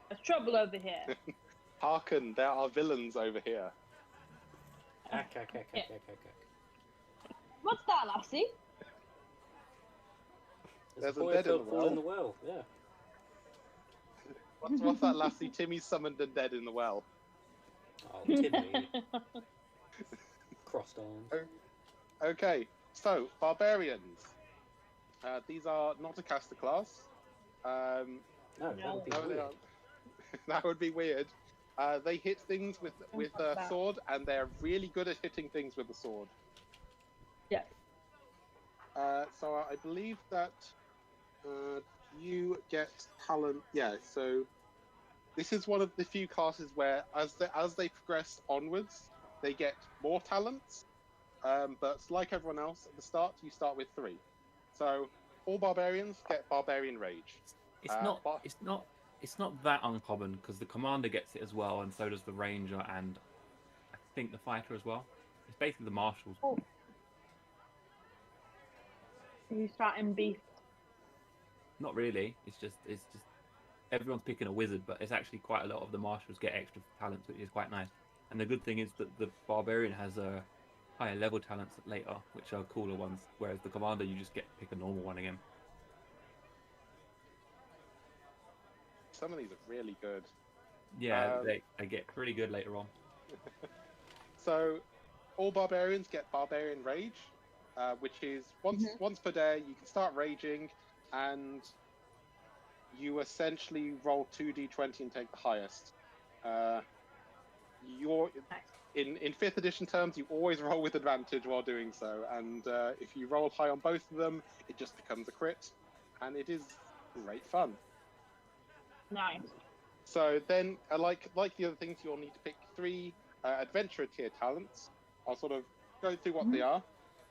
there's trouble over here. Hearken, there are villains over here. What's that, lassie? There's a a boy dead in the well. Yeah. What's that, lassie? Timmy's summoned and dead in the well. Oh, Timmy. Crossed arms. Okay, so barbarians. These are not a caster class. No, that would be No, they weird. aren't. That would be weird. They hit things with a sword, and they're really good at hitting things with a sword. Yeah. So I believe that you get talent. Yeah. So this is one of the few classes where, as they progress onwards, they get more talents. But like everyone else, at the start you start with 3. So all barbarians get Barbarian Rage. It's not that uncommon because the commander gets it as well, and so does the ranger, and I think the fighter as well. It's basically the marshals. Oh. You start in beast. Not really. It's just everyone's picking a wizard, but it's actually quite a lot of the marshals get extra talents, which is quite nice. And the good thing is that the barbarian has higher level talents later, which are cooler ones, whereas the commander you just get to pick a normal one again. Some of these are really good. Yeah, they get pretty good later on. So all barbarians get Barbarian Rage, which is once per day you can start raging, and you essentially roll 2d20 and take the highest. in 5th edition terms, you always roll with advantage while doing so, and if you roll high on both of them, it just becomes a crit, and it is great fun. Nice. So then, like the other things, you'll need to pick 3 adventurer tier talents. I'll sort of go through what they are.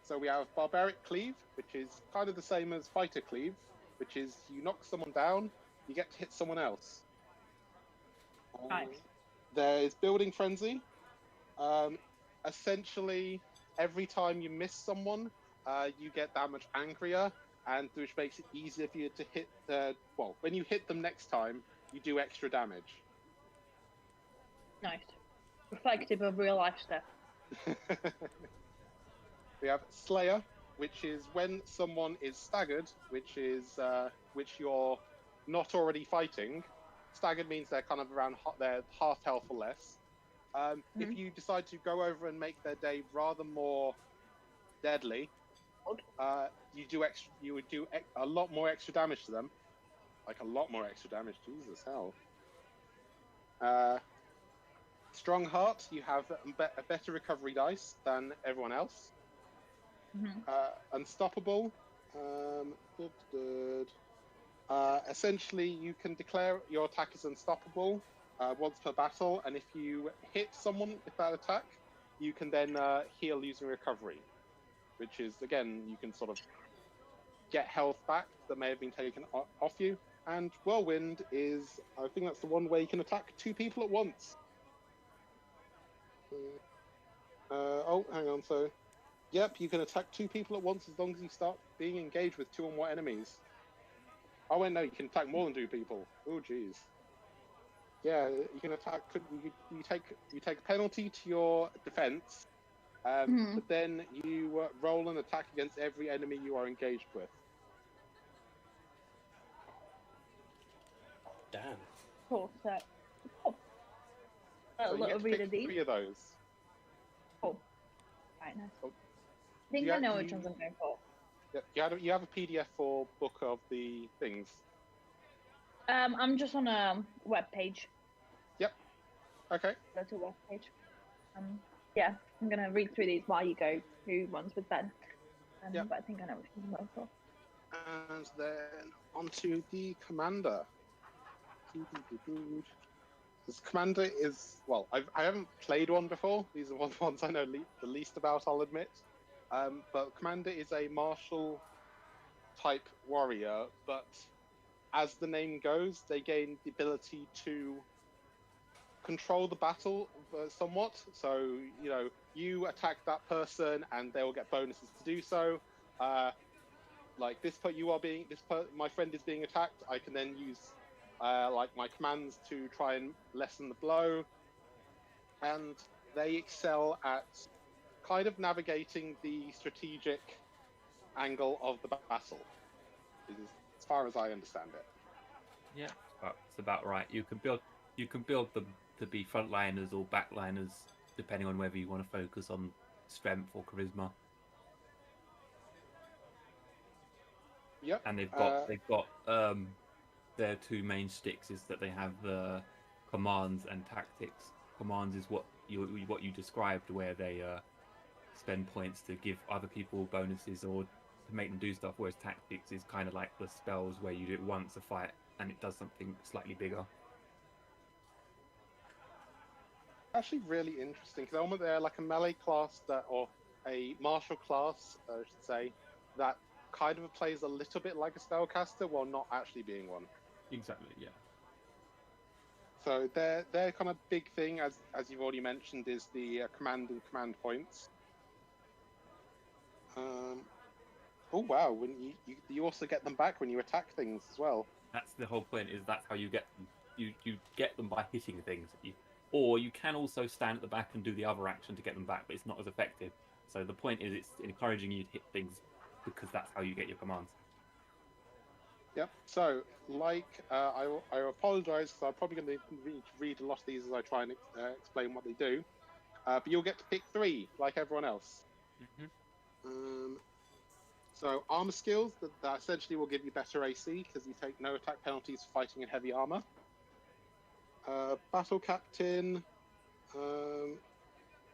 So we have Barbaric Cleave, which is kind of the same as Fighter Cleave, which is you knock someone down, you get to hit someone else. Nice. There is Building Frenzy. Essentially, every time you miss someone, you get that much angrier, and which makes it easier for you to hit. Well, when you hit them next time, you do extra damage. Nice. Reflective of real life stuff. We have Slayer, which is when someone is staggered, which you're not already fighting. Staggered means they're kind of around their half health or less. If you decide to go over and make their day rather more deadly, you would do a lot more extra damage to them. Like a lot more extra damage. Jesus hell. Strong Heart, you have a better recovery dice than everyone else. Unstoppable. Essentially, you can declare your attack is unstoppable once per battle, and if you hit someone with that attack, you can then heal using recovery, which is, again, you can sort of get health back that may have been taken off you. And Whirlwind is, I think that's the one way you can attack 2 people at once. Oh, hang on, so... Yep, you can attack 2 people at once as long as you start being engaged with 2 or more enemies. Oh wait, no, you can attack more than 2 people. Oh, jeez. Yeah, you can attack. You take a penalty to your defense, but then you roll an attack against every enemy you are engaged with. Damn. Cool. So, cool. So you little get to read pick of these. 3 of those. Cool. Right, nice. Oh. I think I know which ones I'm going for. Yeah, you have a PDF for book of the things. I'm just on a web page. Yep. Okay. That's a web page. Yeah, I'm gonna read through these while you go through ones with Ben. But I think I know which ones I'm going for. And then onto the commander. This commander is, well, I haven't played one before. These are the ones I know the least about, I'll admit. But commander is a martial type warrior, but as the name goes, they gain the ability to control the battle somewhat. So, you know, you attack that person and they will get bonuses to do so. Like my friend is being attacked, I can then use like my commands to try and lessen the blow. And they excel at kind of navigating the strategic angle of the battle, as far as I understand it. Yeah, it's about right. You can build them to be frontliners or backliners, depending on whether you want to focus on strength or charisma. Yep. And they've got their 2 main sticks is that they have commands and tactics. Commands is what you described, where they spend points to give other people bonuses or to make them do stuff, whereas tactics is kind of like the spells where you do it once a fight and it does something slightly bigger. Actually really interesting, because they're like a melee class or a martial class, I should say, that kind of plays a little bit like a spellcaster while not actually being one. Exactly, yeah. So their kind of big thing, as you've already mentioned, is the command and command points. Oh wow! When you also get them back when you attack things as well. That's the whole point. Is that's how you get them. You get them by hitting things. Or you can also stand at the back and do the other action to get them back, but it's not as effective. So the point is, it's encouraging you to hit things because that's how you get your commands. Yep. So, like, I apologise because I'm probably going to read a lot of these as I try and explain what they do. But you'll get to pick 3, like everyone else. So, armor skills, that essentially will give you better AC because you take no attack penalties for fighting in heavy armor. Battle Captain,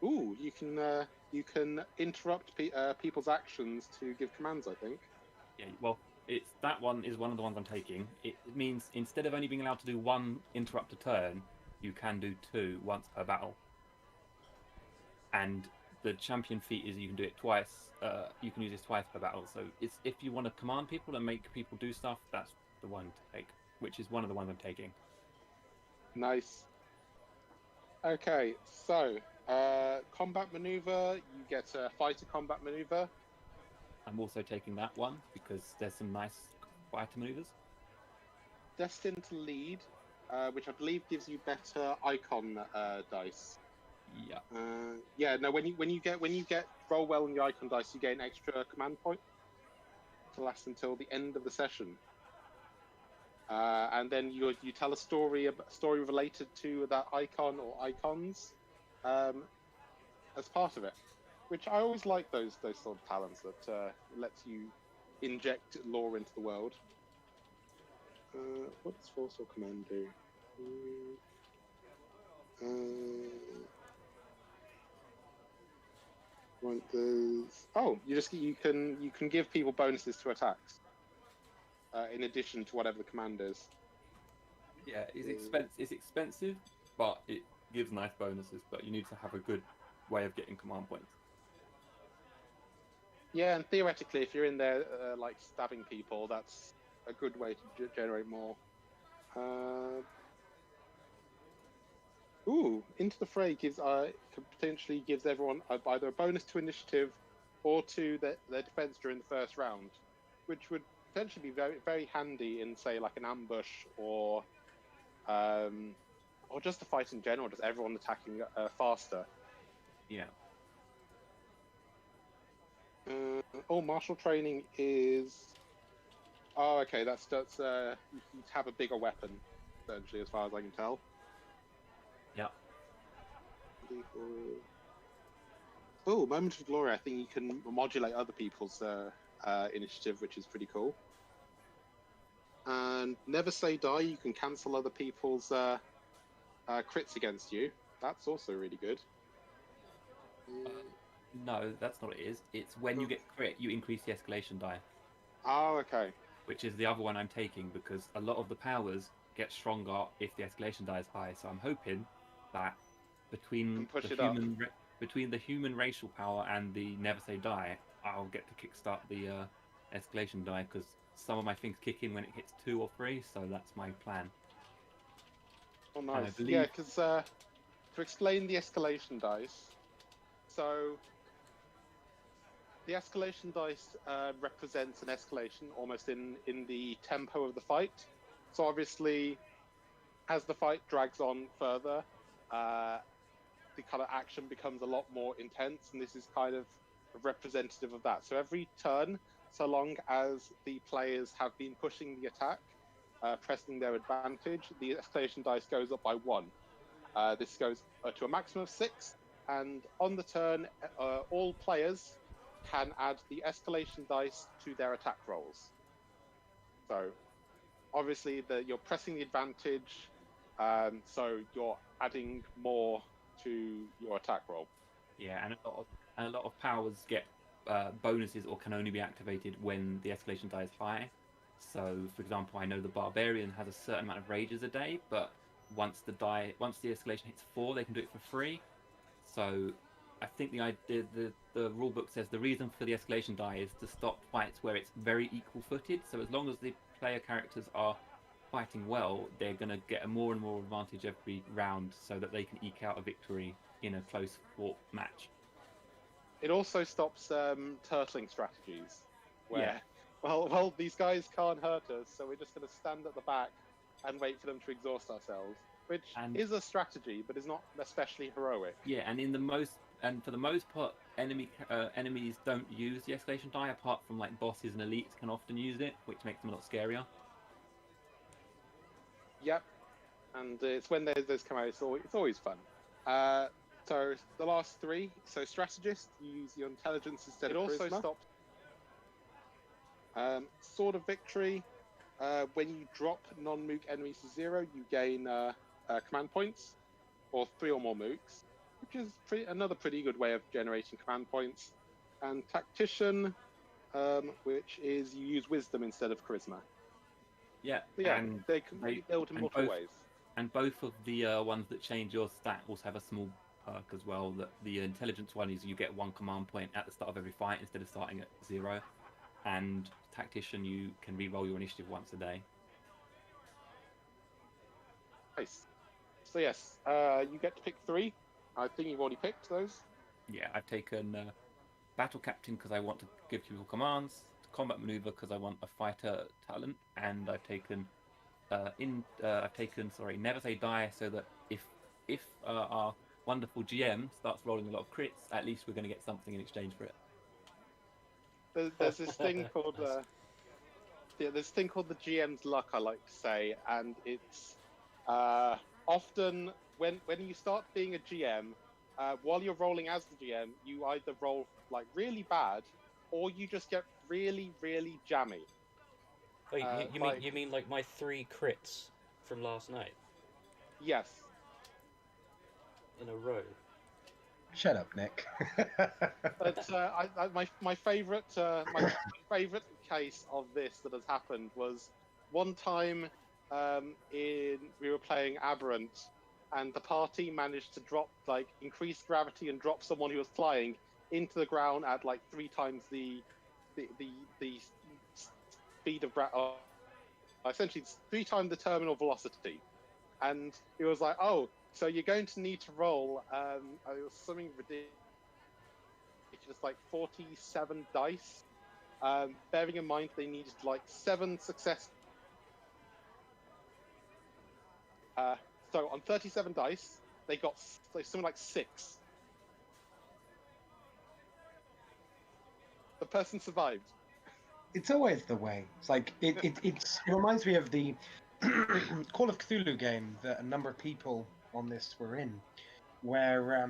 Ooh, you can interrupt people's actions to give commands, I think. Yeah, well, that one is one of the ones I'm taking. It means instead of only being allowed to do one interrupt a turn, you can do two once per battle. And the champion feat is you can do it twice. You can use this twice per battle. So it's if you want to command people and make people do stuff, that's the one to take, which is one of the ones I'm taking. Nice. Okay, so combat maneuver. You get a fighter combat maneuver. I'm also taking that one because there's some nice fighter maneuvers. Destined to lead, which I believe gives you better icon dice. Yeah. Yeah. No. When you get roll well on the icon dice, you gain extra command point to last until the end of the session. And then you tell a story related to that icon or icons as part of it, which I always like those sort of talents that lets you inject lore into the world. What does force or command do? Oh, you can give people bonuses to attacks in addition to whatever the command is. Yeah, it's expensive, but it gives nice bonuses. But you need to have a good way of getting command points. Yeah, and theoretically, if you're in there like stabbing people, that's a good way to generate more. Into the Fray potentially gives everyone either a bonus to initiative or to their defense during the first round, which would potentially be very, very handy in, say, like an ambush or just a fight in general, just everyone attacking faster. Yeah. Martial training is. Oh, okay. That's you have a bigger weapon, essentially, as far as I can tell. Yeah. Oh, Moment of Glory. I think you can modulate other people's initiative, which is pretty cool. And Never Say Die. You can cancel other people's crits against you. That's also really good. No, that's not what it is. It's when you get crit, you increase the escalation die. Oh, okay. Which is the other one I'm taking because a lot of the powers get stronger if the escalation die is high. So I'm hoping that between the human racial power and the Never Say Die, I'll get to kickstart the escalation die because some of my things kick in when it hits 2 or 3. So that's my plan. Oh, nice. Yeah, because to explain the escalation dice, so the escalation dice represents an escalation almost in the tempo of the fight. So obviously, as the fight drags on further, the kind of action becomes a lot more intense, and this is kind of representative of that. So every turn, so long as the players have been pushing the attack, pressing their advantage, the escalation dice goes up by 1. This goes to a maximum of 6, and on the turn, all players can add the escalation dice to their attack rolls. So, obviously, you're pressing the advantage, so you're adding more to your attack roll. Yeah, and a lot of powers get bonuses or can only be activated when the escalation die is high. So, for example, I know the Barbarian has a certain amount of rages a day, but once the escalation hits 4, they can do it for free. So, I think the rulebook says the reason for the escalation die is to stop fights where it's very equal-footed. So, as long as the player characters are fighting well, they're going to get a more and more advantage every round, so that they can eke out a victory in a close fought match. It also stops turtling strategies, where well, these guys can't hurt us, so we're just going to stand at the back and wait for them to exhaust ourselves, which is a strategy, but is not especially heroic. Yeah, and for the most part, enemies don't use the escalation die, apart from like bosses and elites can often use it, which makes them a lot scarier. Yep, and it's when those come out, it's always fun. So the last 3, so strategist, you use your intelligence instead of charisma. It also stops. Sword of Victory, when you drop non-mook enemies to 0, you gain command points, or 3 or more mooks. which is another pretty good way of generating command points. And Tactician, which is you use Wisdom instead of Charisma. Yeah, But yeah, and they can be built in multiple ways. And both of the ones that change your stat also have a small perk as well. That the intelligence one is you get 1 command point at the start of every fight instead of starting at 0. And Tactician, you can re-roll your initiative once a day. Nice. So yes, you get to pick 3. I think you've already picked those. Yeah, I've taken Battle Captain because I want to give people commands, Combat Maneuver because I want a fighter talent, and I've taken Never Say Die, so that if our wonderful GM starts rolling a lot of crits, at least we're going to get something in exchange for it. There's this thing called this thing called the GM's luck, I like to say, and it's often when you start being a GM, while you're rolling as the GM, you either roll like really bad, or you just get really, really jammy. Wait, you mean like my 3 crits from last night Yes. in a row? Shut up, Nick. But my favorite case of this that has happened was one time we were playing Aberrant, and the party managed to increase gravity and drop someone who was flying into the ground at like 3 times the speed of essentially 3 times the terminal velocity, and it was like, oh, so you're going to need to roll it was something ridiculous, like 47 dice, bearing in mind they needed like 7 success. So on 37 dice, they got something like 6. The person survived. It's always the way. It's like it reminds me of the Call of Cthulhu game that a number of people on this were in, where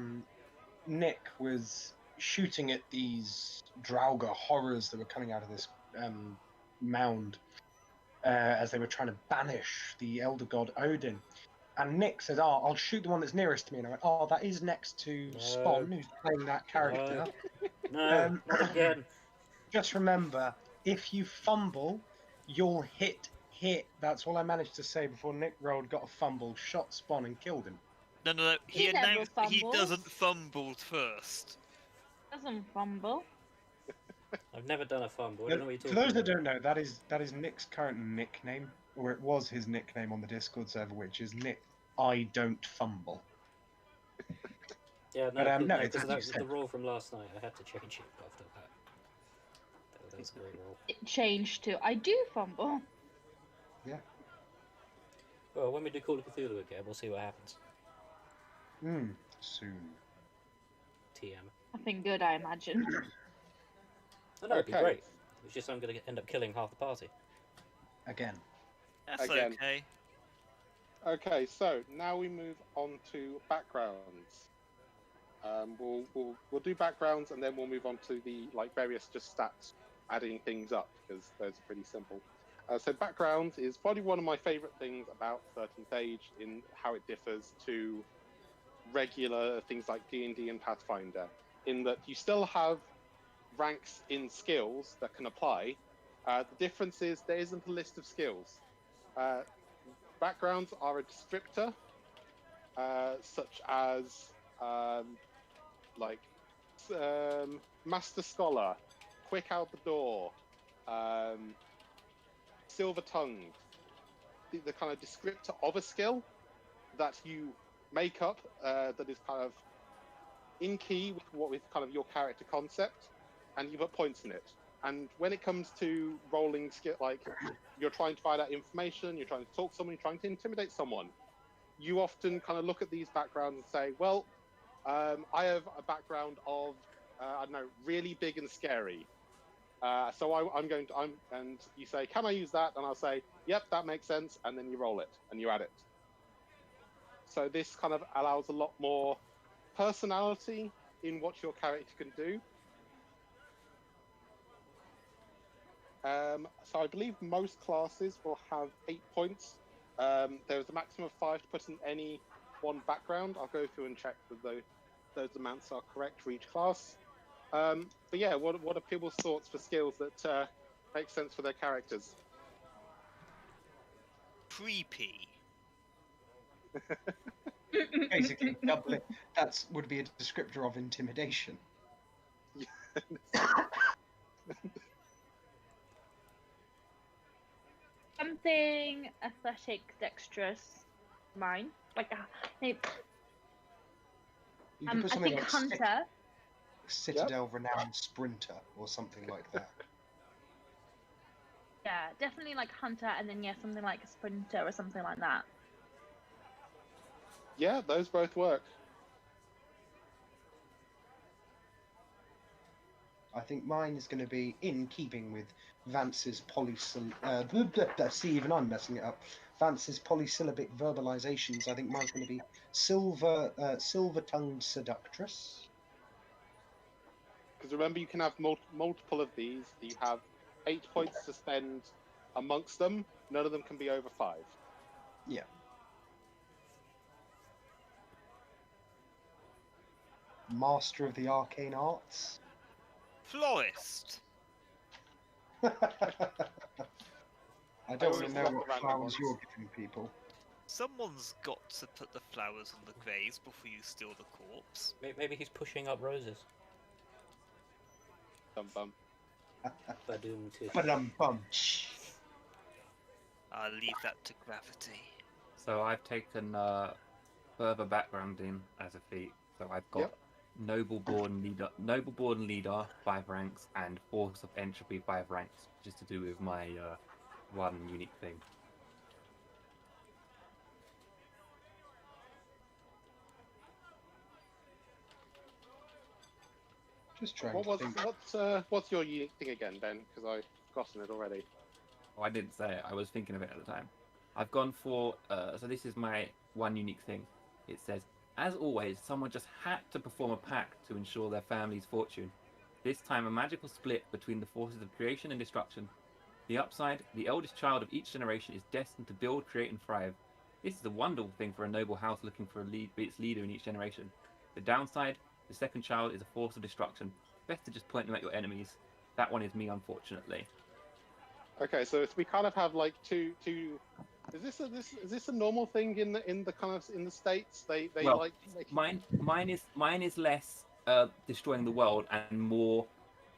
Nick was shooting at these Draugr horrors that were coming out of this mound as they were trying to banish the elder god Odin. And Nick said, "Oh, I'll shoot the one that's nearest to me." And I went, "Oh, that is next to Spawn, who's playing that character." No, not again. Just remember, if you fumble, you'll hit. That's all I managed to say before Nick rolled, got a fumble, shot Spawn, and killed him. No. He never announced he fumbles. doesn't fumble first. Doesn't fumble. I've never done a fumble. I don't know what you're For talking those that about. don't know, that is Nick's current nickname, or it was his nickname on the Discord server, which is Nick I Don't Fumble. Yeah, But, no, because it's that was said. the roll from last night. I had to change it after that. That was a great roll. It changed to I do fumble. Yeah. Well, when we do Call of Cthulhu again, we'll see what happens. Soon. TM. Nothing good, I imagine. Oh, no, it'd be Okay. great. It's just I'm going to end up killing half the party. Again. That's Again. okay. Okay, so now we move on to backgrounds. We'll do backgrounds, and then we'll move on to the various just stats, adding things up, because those are pretty simple. So backgrounds is probably one of my favorite things about 13th Age in how it differs to regular things like D&D and Pathfinder, in that you still have ranks in skills that can apply. The difference is there isn't a list of skills. Backgrounds are a descriptor, such as Master Scholar, Quick Out the Door, Silver Tongued, the kind of descriptor of a skill that you make up that is kind of in key with kind of your character concept, and you put points in it. And when it comes to rolling skill, you're trying to find out information, you're trying to talk to someone, you're trying to intimidate someone, you often kind of look at these backgrounds and say, well, I have a background of, I don't know, really big and scary. So and you say, can I use that? And I'll say, yep, that makes sense. And then you roll it and you add it. So this kind of allows a lot more personality in what your character can do. So I believe most classes will have 8 points. There is a maximum of 5 to put in any one background. I'll go through and check with those amounts are correct for each class. But yeah, what are people's thoughts for skills that make sense for their characters? Creepy. Basically, double it. That would be a descriptor of intimidation. Something athletic, dexterous, mine. Like, You could put I something think like hunter. Citadel renowned sprinter or something like that. Yeah, definitely like hunter, and then yeah, something like a sprinter or something like that. Yeah, those both work. I think mine is going to be in keeping with Vance's see, even I'm messing it up. Vance's polysyllabic verbalizations. I think mine's going to be silver-tongued seductress. Because remember, you can have multiple of these. You have 8 points to spend amongst them. None of them can be over 5. Yeah. Master of the arcane arts. Florist. I don't want always to know love the what random flowers ones. you're giving people. Someone's got to put the flowers on the graves before you steal the corpse. Maybe he's pushing up roses. Bum bum. Badoom too. Ba-dum-bum. I'll leave that to gravity. So I've taken further backgrounding as a feat. So I've got Yep. Noble-born leader 5 ranks, and Force of Entropy 5 ranks, just to do with my one unique thing. Just trying What to was think. what's your unique thing again, Ben? Because I've forgotten it already. Oh, I didn't say it. I was thinking of it at the time. I've gone for so this is my one unique thing. It says, as always, someone just had to perform a pact to ensure their family's fortune. This time, a magical split between the forces of creation and destruction. The upside, the eldest child of each generation is destined to build, create, and thrive. This is a wonderful thing for a noble house looking for its leader in each generation. The downside, the second child is a force of destruction. Best to just point them at your enemies. That one is me, unfortunately. Okay, so we kind of have like two. Is this a normal thing in the kind of in the States? They Well, like Mine is less destroying the world and more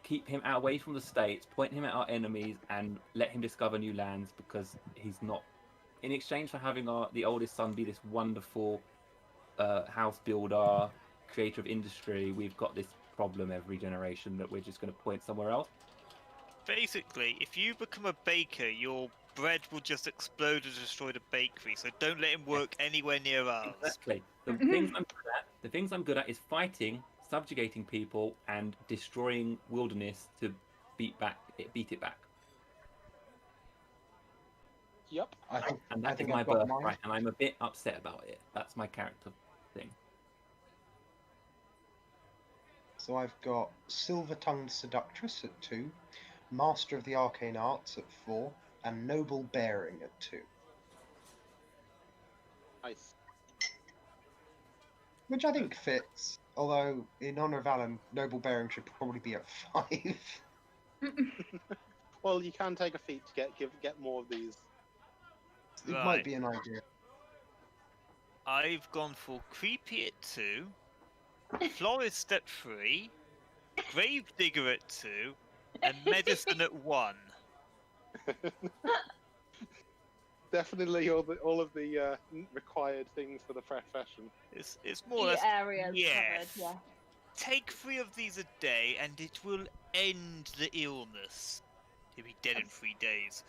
keep him away from the States, point him at our enemies, and let him discover new lands, because he's not. In exchange for having the oldest son be this wonderful house builder, creator of industry, we've got this problem every generation that we're just going to point somewhere else. Basically, if you become a baker, your bread will just explode and destroy the bakery, so don't let him work anywhere near ours. Exactly. The things I'm good at is fighting, subjugating people, and destroying wilderness to beat it back. Yep. And that is my birthright, and I'm a bit upset about it. That's my character thing. So I've got Silver-tongued seductress at 2, Master of the arcane arts at 4, and Noble bearing at 2. Nice. Which I think fits, although in honour of Alan, Noble bearing should probably be at 5. Well, you can take a feat to get more of these. It Right. might be an idea. I've gone for Creepy at 2, Florist at 3, Gravedigger at 2, and Medicine at 1. Definitely all of the required things for the profession. It's more or The less. areas Yes. covered, yeah. Take 3 of these a day, and it will end the illness. He'll be dead in 3 days.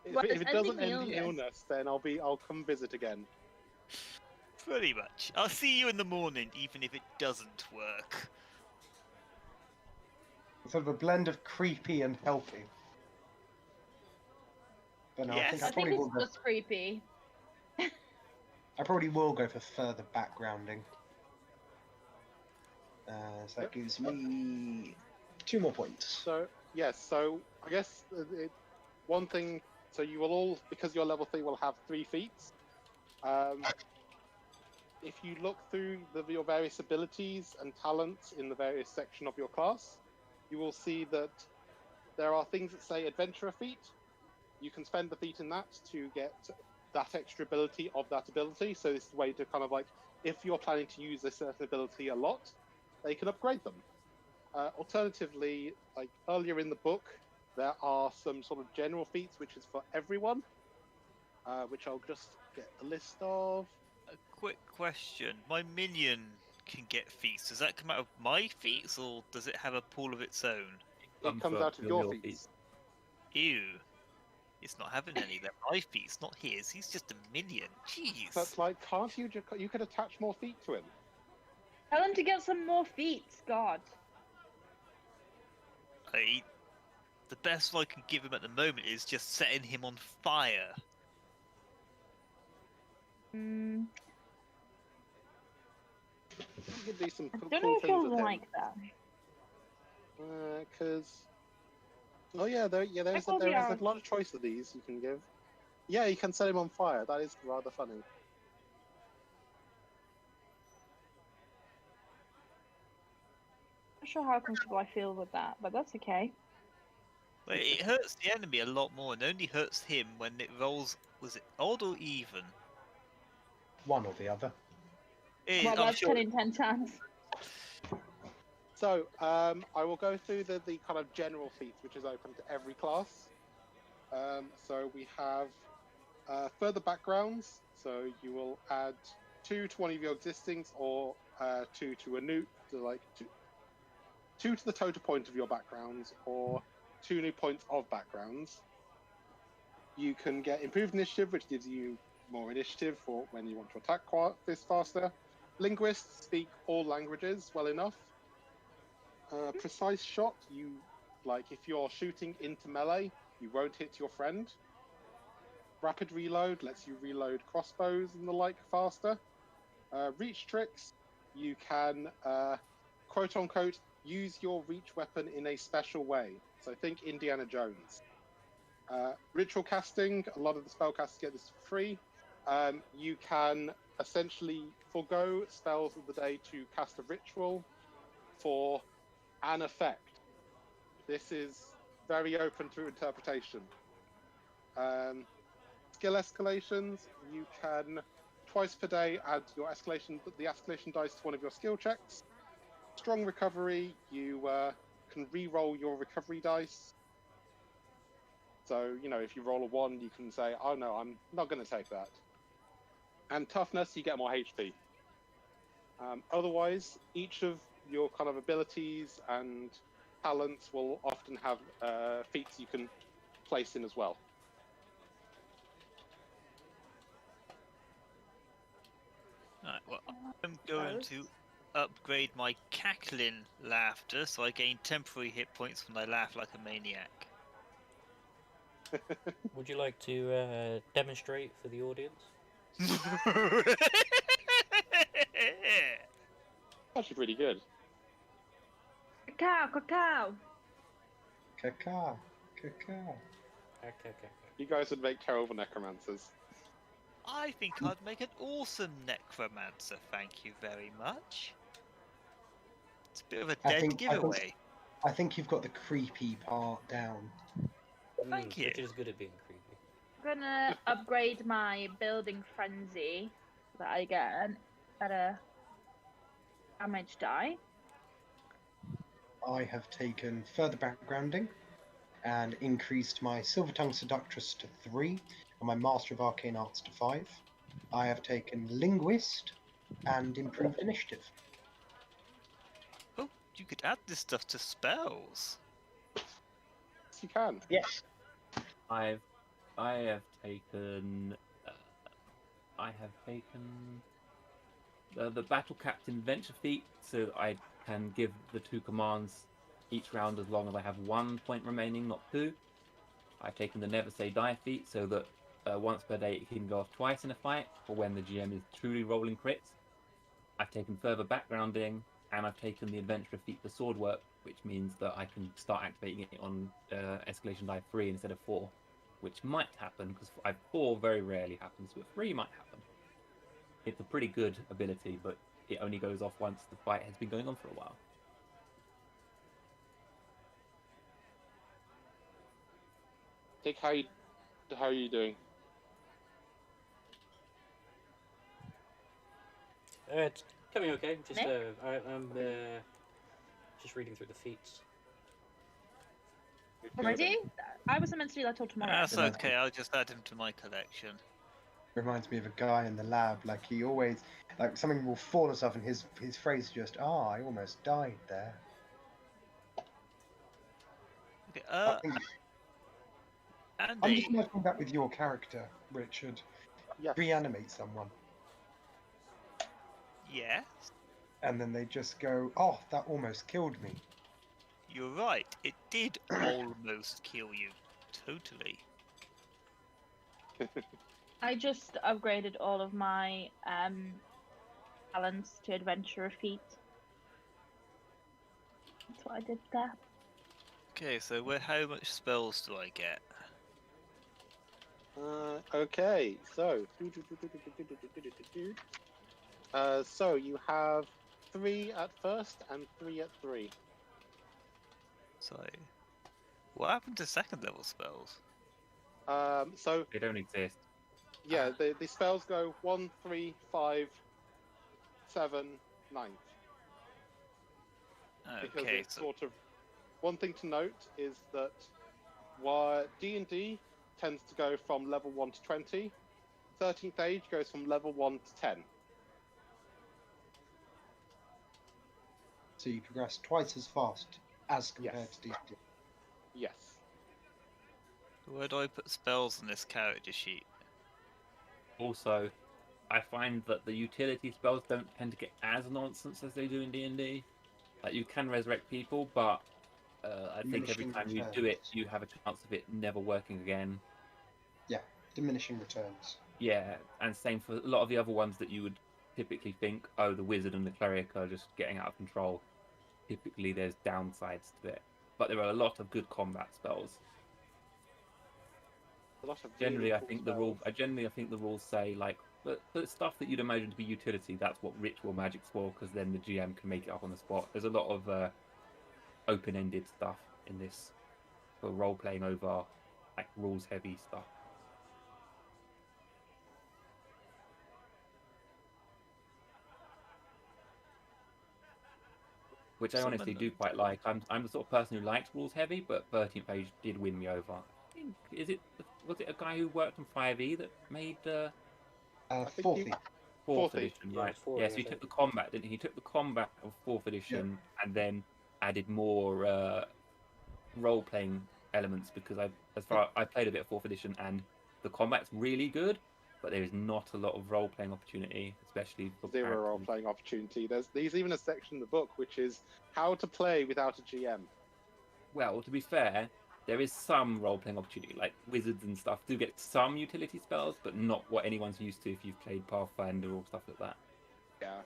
Well, if it it's doesn't ending end the illness, then I'll come visit again. Pretty much. I'll see you in the morning, even if it doesn't work. Sort of a blend of creepy and healthy. But no, Yes. I I think think I it's probably just creepy. will go for further backgrounding. So that gives me 2 more points. So yes, so I guess one thing. So you will all, because you're level 3, will have 3 feats. if you look through your various abilities and talents in the various section of your class, you will see that there are things that say Adventurer feat. You can spend the feat in that to get that extra ability of that ability. So this is a way to kind of like, if you're planning to use a certain ability a lot, they can upgrade them. Alternatively, like earlier in the book, there are some sort of general feats which is for everyone, which I'll just get a list of. A quick question. My minion can get feats. Does that come out of my feats, or does it have a pool of its own? It comes out of your feats. Ew. It's not having any. They're my feats, not his. He's just a minion. Jeez. That's like, can't you you could attach more feet to him? Tell him to get some more feet, God. The best I can give him at the moment is just setting him on fire. Mm, You could do some I cool don't know if things he'll with him. like that. Because oh yeah, there is a lot of choice of these you can give. Yeah, you can set him on fire. That is rather funny. Not sure how comfortable I feel with that, but that's okay. But it hurts the enemy a lot more, and only hurts him when it rolls. Was it odd or even? One or the other. Well, I'm that's sure 10 in 10 chance. So I will go through the kind of general feats, which is open to every class. So we have further backgrounds. So you will add 2 to one of your existings, or 2 to a new, so like 2 to the total point of your backgrounds, or 2 new points of backgrounds. You can get improved initiative, which gives you more initiative for when you want to attack this faster. Linguists speak all languages well enough. Precise shot, you like if you're shooting into melee, you won't hit your friend. Rapid reload lets you reload crossbows and the like faster. Reach tricks, you can quote unquote use your reach weapon in a special way. So think Indiana Jones. Ritual casting, a lot of the spellcasters get this for free. You can essentially forego spells of the day to cast a ritual for an effect. This is very open to interpretation. Skill escalations, you can twice per day add the escalation dice to one of your skill checks. Strong recovery, you can re-roll your recovery dice. So, if you roll a 1, you can say, oh no, I'm not going to take that. And toughness, you get more HP. Otherwise, each of your kind of abilities and talents will often have feats you can place in as well. Right, well, I'm going to upgrade my cackling laughter so I gain temporary hit points when I laugh like a maniac. Would you like to demonstrate for the audience? Actually pretty good. Cacao, cacao. Caca. Caca. Okay. You guys would make terrible necromancers. I think I'd make an awesome necromancer, thank you very much. It's a bit of a dead giveaway. I think you've got the creepy part down. Thank you. Which is good at being creepy. I'm gonna upgrade my building frenzy so that I get an better damage die. I have taken further backgrounding and increased my Silver Tongue Seductress to 3 and my Master of Arcane Arts to 5. I have taken Linguist and improved initiative. Oh, you could add this stuff to spells. Yes, you can. Yes. I have taken the Battle Captain Venture feat, so I can give the 2 commands each round as long as I have 1 point remaining, not 2. I've taken the Never Say Die feat, so that once per day it can go off twice in a fight, or when the GM is truly rolling crits. I've taken further backgrounding, and I've taken the Adventurer feat for sword work, which means that I can start activating it on Escalation die 3 instead of 4, which might happen, because 4 very rarely happens, but 3 might happen. It's a pretty good ability, but it only goes off once the fight has been going on for a while. Dick, how are you doing? It's coming okay. Just Nick? I'm just reading through the feats. Already? I wasn't meant to do that till tomorrow. That's Yeah. okay. I'll just add him to my collection. Reminds me of a guy in the lab. Like he always, like something will fall or stuff, and his phrase is just, "Ah, I almost died there." Okay, I think- I'm Andy. just imagining that with your character, Richard. Yes. Reanimate someone, Yes, and then they just go, "Oh, that almost killed me." you're right. It did almost kill you. Totally. I just upgraded all of my talents to adventurer feat. That's what I did there. Okay, so how much spells do I get? Okay, so so you have 3 at first and 3 at 3. Sorry. What happened to second level spells? So They don't exist. yeah, the spells go 1, 3, 5, 7, 9. Because Okay, it's so sort of one thing to note is that while D&D tends to go from level 1 to 20, 13th Age goes from level 1 to 10. So you progress twice as fast as compared Yes. to D&D. Yes. where do I put spells on this character sheet? Also, I find that the utility spells don't tend to get as nonsense as they do in D&D. Like, you can resurrect people, but I think every Diminishing time you do it, returns. you have a chance of it never working again. Diminishing returns. Yeah, and same for a lot of the other ones that you would typically think, oh, the wizard and the cleric are just getting out of control. Typically, there's downsides to it, but there are a lot of good combat spells. A lot of Generally, really I cool think spells. the rules say like, but stuff that you'd imagine to be utility, that's what ritual magic's for, because then the GM can make it up on the spot. There's a lot of open-ended stuff in this for role-playing over like rules-heavy stuff. Which I Some of honestly them do quite like. I'm the sort of person who likes rules heavy, but 13th Page did win me over. I think, was it a guy who worked on 5e that made I think Fourth. he- fourth 4th edition, Yeah, right? it's 4e, Yeah, I so he think. took the combat, didn't he? He took the combat of 4th edition and then added more role-playing elements because I played a bit of 4th edition and the combat's really good, but there is not a lot of role-playing opportunity, especially for 0 characters. role-playing opportunity. There's even a section in the book which is how to play without a GM. Well, to be fair, there is some role-playing opportunity, like wizards and stuff do get some utility spells, but not what anyone's used to if you've played Pathfinder or stuff like that. Yeah.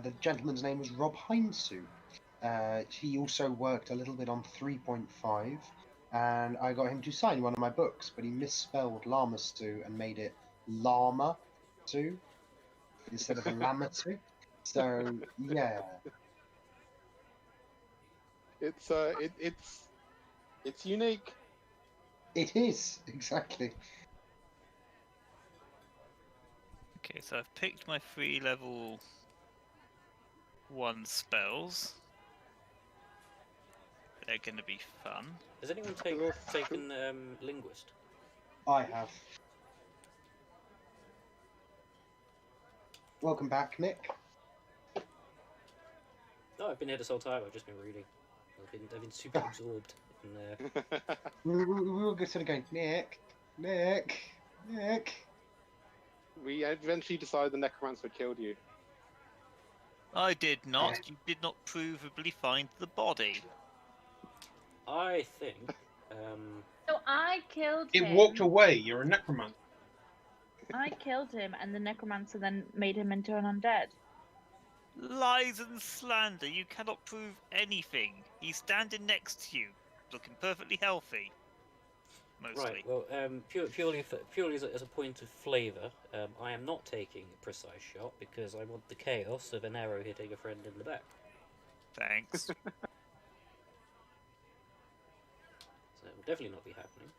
The gentleman's name was Rob Heinsu. He also worked a little bit on 3.5, and I got him to sign one of my books, but he misspelled Lamasu and made it Lama-su instead of a Lama-su. So, yeah. It's unique. It is, exactly. Okay, so I've picked my 3 level 1 spells. They're gonna be fun. Has anyone taken linguist? I have. Welcome back, Nick. No, I've been here this whole time. I've just been reading. I've been super absorbed in there. We were sort of going, Nick. We eventually decided the Necromancer killed you. I did not. You did not provably find the body. I think. So I killed It him. walked away. You're a necromancer. I killed him, and the necromancer then made him into an undead. Lies and slander. You cannot prove anything. He's standing next to you, looking perfectly healthy. mostly. Right. Well, purely as a point of flavour, I am not taking a precise shot because I want the chaos of an arrow hitting a friend in the back. Thanks. So it will definitely not be happening.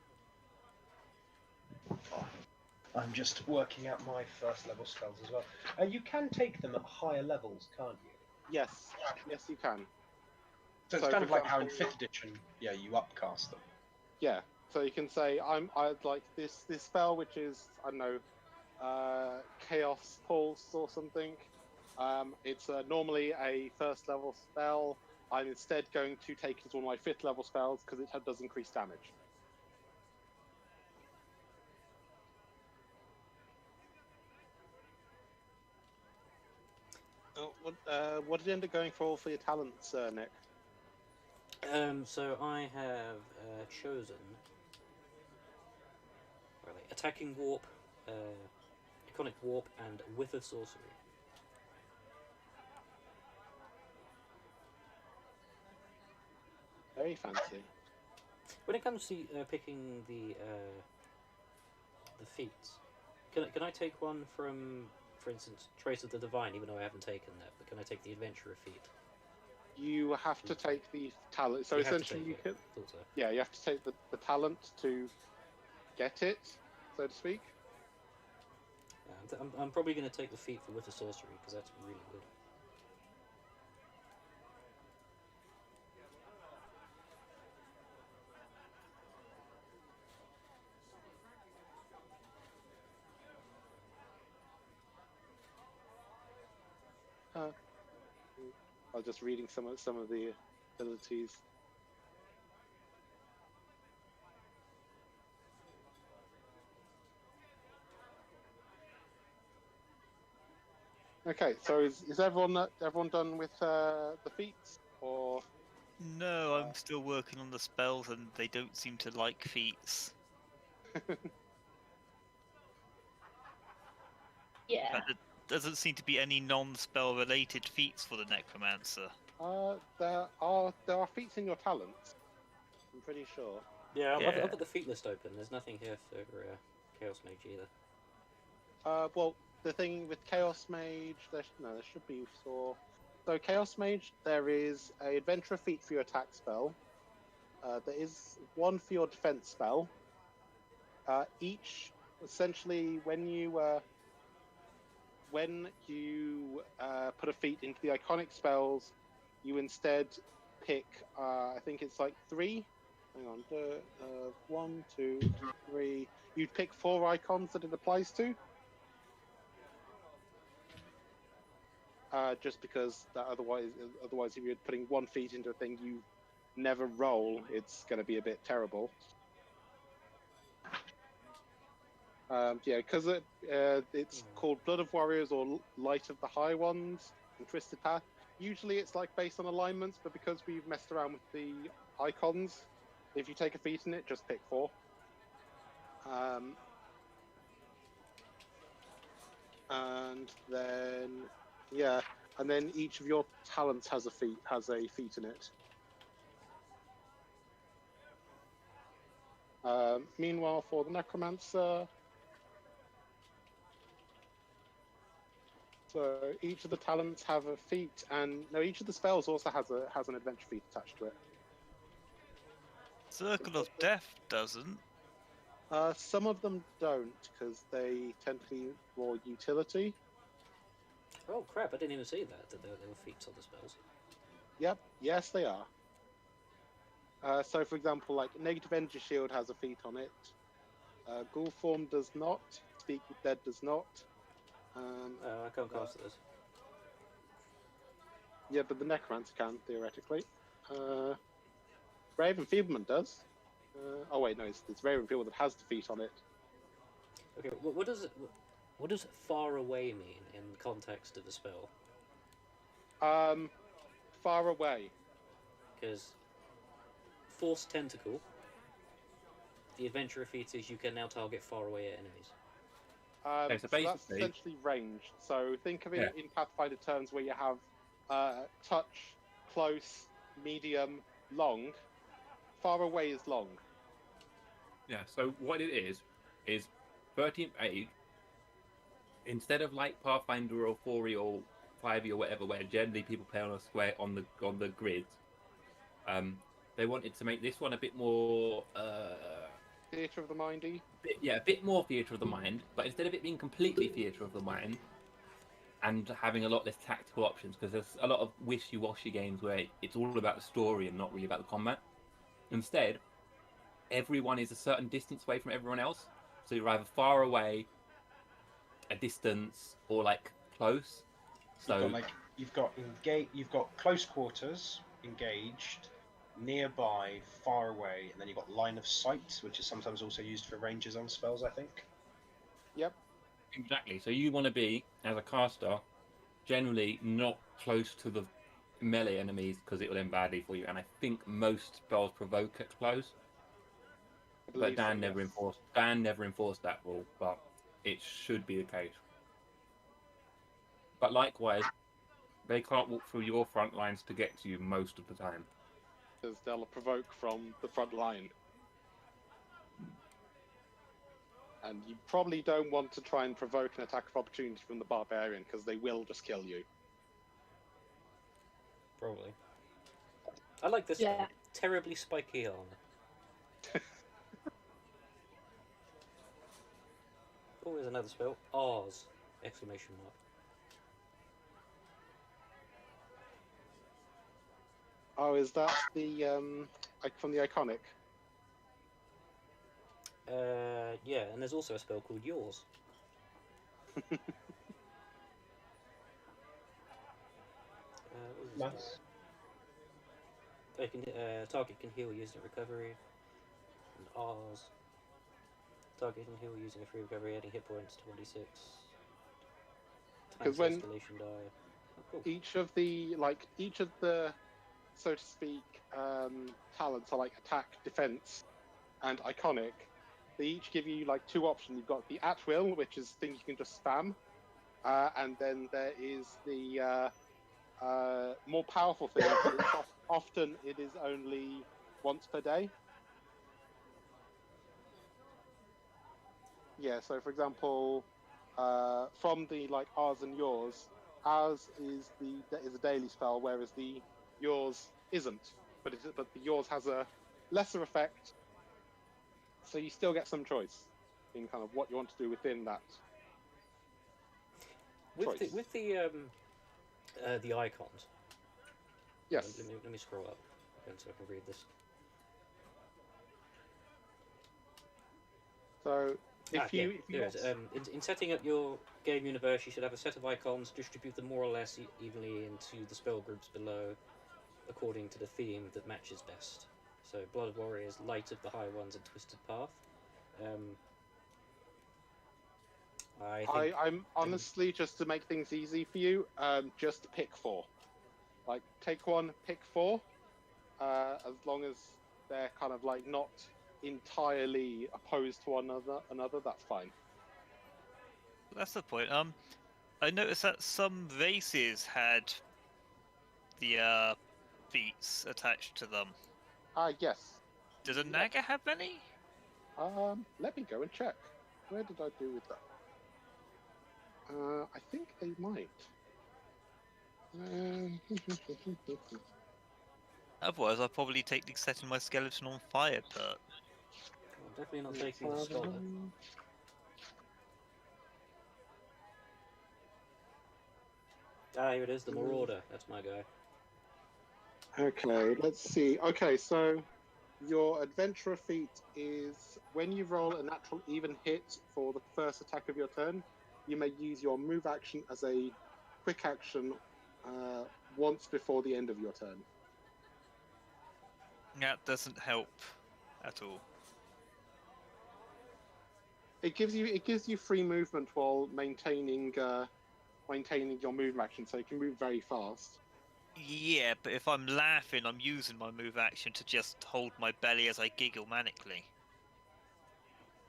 I'm just working out my first level spells as well. You can take them at higher levels, can't you? Yes, yes, you can. So it's So, kind for of like how in example- 5th edition, yeah, you upcast them. Yeah, so you can say I'd like this spell, which is, I don't know, Chaos Pulse or something. It's normally a first level spell. I'm instead going to take it as one of my 5th level spells because it does increase damage. What did you end up going for your talents, Nick? So I have chosen attacking warp, iconic warp, and whiff of sorcery. Very fancy. When it comes to picking the feats, can I take one from, for instance, Trace of the Divine, even though I haven't taken that? But can I take the Adventurer feat? You have to take the talent. So You have to essentially, take you it. can. Thought so. Yeah, you have to take the talent to get it, so to speak. I'm probably going to take the feat for Whiff of Sorcery because that's really good. I was just reading some of the abilities. Okay, so is everyone done with the feats, or No, I'm still working on the spells, and they don't seem to like feats. Yeah. There doesn't seem to be any non-spell related feats for the Necromancer. there are feats in your talents. I'm pretty sure. Yeah, I've Yeah. got the feat list open. There's nothing here for Chaos Mage either. Well, the thing with Chaos Mage, there should be for. So Chaos Mage, there is a Adventurer feat for your attack spell. There is one for your defense spell. Each, essentially, when you put a feat into the iconic spells, you instead pick. I think it's like 3. Hang on, 1, 2, 3. You'd pick 4 icons that it applies to. Just because that otherwise, if you're putting 1 feat into a thing you never roll, it's going to be a bit terrible. Yeah, because it's called Blood of Warriors or Light of the High Ones and Twisted Path. Usually it's like based on alignments, but because we've messed around with the icons, if you take a feat in it, just pick 4. And then, yeah, and then each of your talents has a feat in it. Meanwhile, for the Necromancer, so each of the talents have a feat, and no, each of the spells also has an adventure feat attached to it. Circle of Death doesn't. Some of them don't, because they tend to be more utility. Oh crap! I didn't even see that there were feats on the spells. Yep, yes, they are. So, for example, like Negative Energy Shield has a feat on it. Ghoul Form does not. Speak with Dead does not. I can't cast those. Yeah, but the Necromancer can, theoretically. Brave Enfeeblement does. Oh wait, no, it's Brave Enfeeblement that has the feat on it. Okay, what does far away mean in the context of the spell? Far away. Because Force Tentacle, the Adventurer feat is you can now target far away enemies. So So that's basically- essentially ranged. So think of it in Pathfinder terms where you have touch, close, medium, long. Far away is long. Yeah, so what it is 13th age, instead of like Pathfinder or 4e or 5e or whatever, where generally people play on a square on the grids, they wanted to make this one a bit more Theatre of the Mindy. a bit more theatre of the mind, but instead of it being completely theatre of the mind and having a lot less tactical options, because there's a lot of wishy-washy games where it's all about the story and not really about the combat. Instead, everyone is a certain distance away from everyone else, so you're either far away, a distance, or like close. So you've got close quarters, engaged, nearby, far away, and then you've got line of sight, which is sometimes also used for ranges on spells, I think. Yep. exactly. So you want to be, as a caster, generally not close to the melee enemies because it will end badly for you. And I think most spells provoke at close. But Dan never enforced that rule, but it should be the case. But likewise, they can't walk through your front lines to get to you most of the time. Because they'll provoke from the front line. And you probably don't want to try and provoke an attack of opportunity from the Barbarian, because they will just kill you. Probably. I like this one. Terribly spiky armor. Oh, there's another spell. Ours! Exclamation mark. Oh, is that the from the Iconic? Yeah, and there's also a spell called Yours. Nice. Target can heal using recovery. And ours. Target can heal using a free recovery, adding hit points to 1d6. Because when escalation die. Oh, cool. each of the so to speak talents are like attack, defense, and Iconic. They each give you like two options. You've got the At Will, which is thing you can just spam, and then there is the more powerful thing. But often it is only once per day. Yeah. So for example, from the like ours and yours, ours is a daily spell, whereas the yours isn't. But the yours has a lesser effect. So you still get some choice in kind of what you want to do within that. With the icons. Yes. Let me scroll up again so I can read this. So if you in setting up your game universe, you should have a set of icons, distribute them more or less evenly into the spell groups below, according to the theme that matches best. So Blood Warriors, Light of the High Ones, and Twisted Path. I'm honestly, just to make things easy for you, just pick 4. Like, take one, pick 4. As long as they're kind of like not entirely opposed to one another, that's fine. That's the point. I noticed that some races had the feats attached to them. Yes. Does a Naga have any? Let me go and check. Where did I do with that? I think they might. Otherwise, I'll probably take the setting my skeleton on fire perk. I'm definitely not taking the scholar. Here it is, the Marauder. That's my guy. Okay, let's see. Okay, so your adventurer feat is when you roll a natural even hit for the first attack of your turn, you may use your move action as a quick action once before the end of your turn. That doesn't help at all. It gives you free movement while maintaining your move action, so you can move very fast. Yeah, but if I'm laughing, I'm using my move action to just hold my belly as I giggle manically.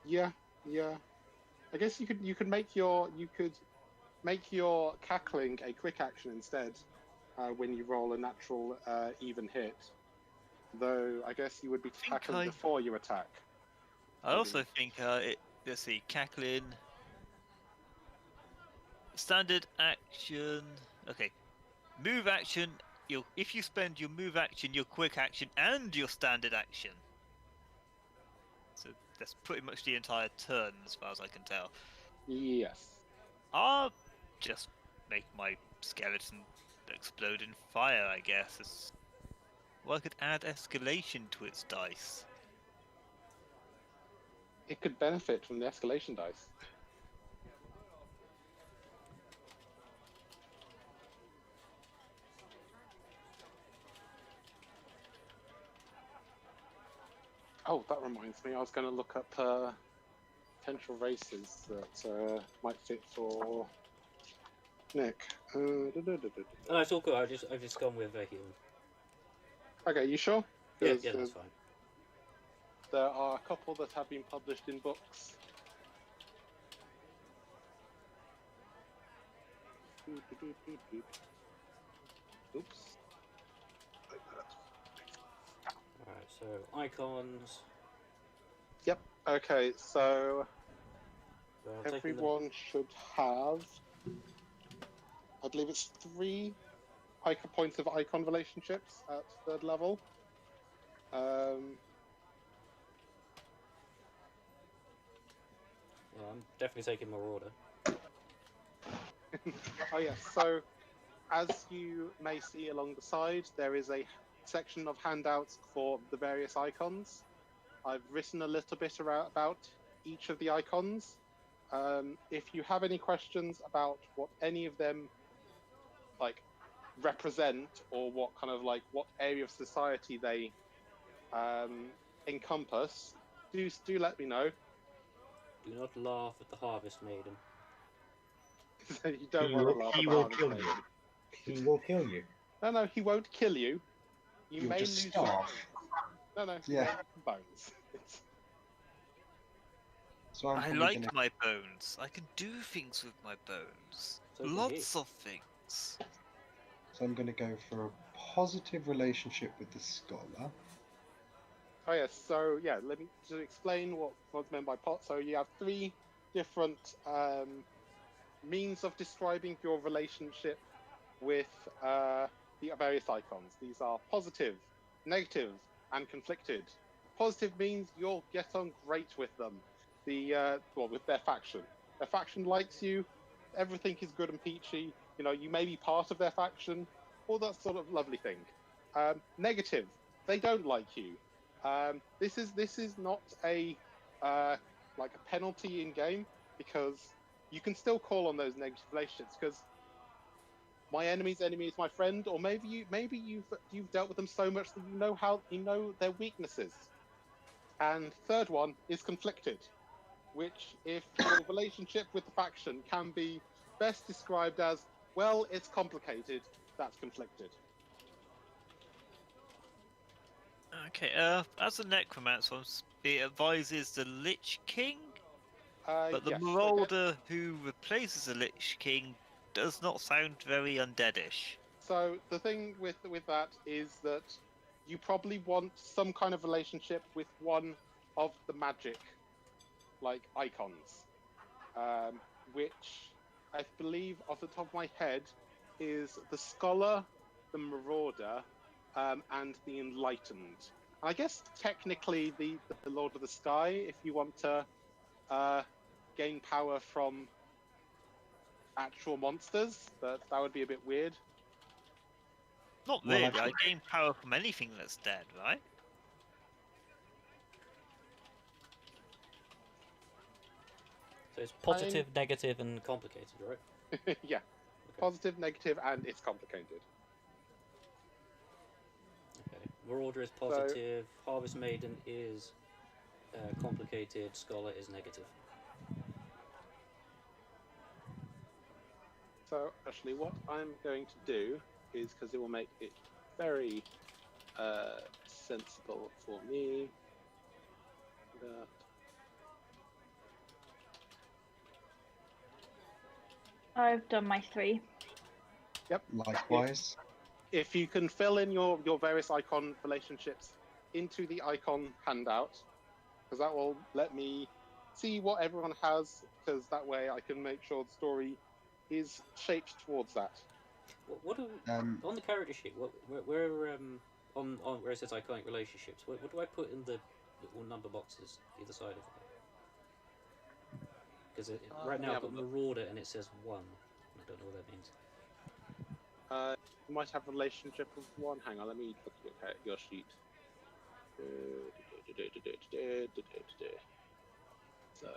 Yeah. I guess you could make your cackling a quick action instead when you roll a natural even hit. Though I guess you would be cackling before you attack. I also think let's see, cackling, standard action. Okay, move action. If you spend your move action, your quick action, and your standard action. So that's pretty much the entire turn, as far as I can tell. Yes. I'll just make my skeleton explode in fire, I guess. Well, I could add escalation to its dice. It could benefit from the escalation dice. Oh, that reminds me. I was going to look up potential races that might fit for Nick. Oh, it's all good. I've just gone with a human. Okay, you sure? Yeah, that's fine. There are a couple that have been published in books. Oops. Alright, so icons. Yep. Okay, so I'm taking everyone should have, I believe it's 3 points of icon relationships at 3rd level. Yeah, I'm definitely taking Marauder. Oh yes, so as you may see along the side, there is a section of handouts for the various icons. I've written a little bit about each of the icons. If you have any questions about what any of them represent, or what what area of society they encompass, do let me know. Do not laugh at the Harvest Maiden. You don't want to laugh He at the will Harvest kill Maiden. you. He will kill you. No, he won't kill you. You You'll may just lose starve. No, Yeah. bones. So I'm I probably like gonna... my bones. I can do things with my bones. So can Lots he. of things. So I'm going to go for a positive relationship with the scholar. Oh yes, so yeah, let me just explain what's meant by pot. So you have 3 different means of describing your relationship with the various icons. These are positive, negative, and conflicted. Positive means you'll get on great with them. With their faction. Their faction likes you. Everything is good and peachy. You know, you may be part of their faction. All that sort of lovely thing. Negative. They don't like you. This is not a a penalty in game, because you can still call on those negative relationships, because my enemy's enemy is my friend, or maybe you've dealt with them so much that you know their weaknesses. And third one is conflicted, which, if your relationship with the faction can be best described as, well, it's complicated, that's conflicted. Okay, as a necromancer, it advises the Lich King, but the Yes, Marauder who replaces the Lich King does not sound very undeadish. So the thing with that is that you probably want some kind of relationship with one of the magic icons, which I believe off the top of my head is the Scholar, the Marauder, and the Enlightened. I guess technically the Lord of the Sky, if you want to gain power from actual monsters, but that would be a bit weird. Not Well, really, I actually- gain power from anything that's dead, right? So it's positive, negative, and complicated, right? Yeah. Okay. Positive, negative, and it's complicated. Okay. Marauder is positive, Harvest Maiden is complicated, Scholar is negative. So actually what I'm going to do is, because it will make it very sensible for me, that I've done my 3. Likewise. if you can fill in your various icon relationships into the icon handout, because that will let me see what everyone has, because that way I can make sure the story is shaped towards that. What do on the character sheet? Where on where it says iconic relationships? What do I put in the little number boxes either side of it? Because right now I've got Marauder and it says 1. I don't know what that means. You might have a relationship with 1. Hang on, let me look at your sheet. So,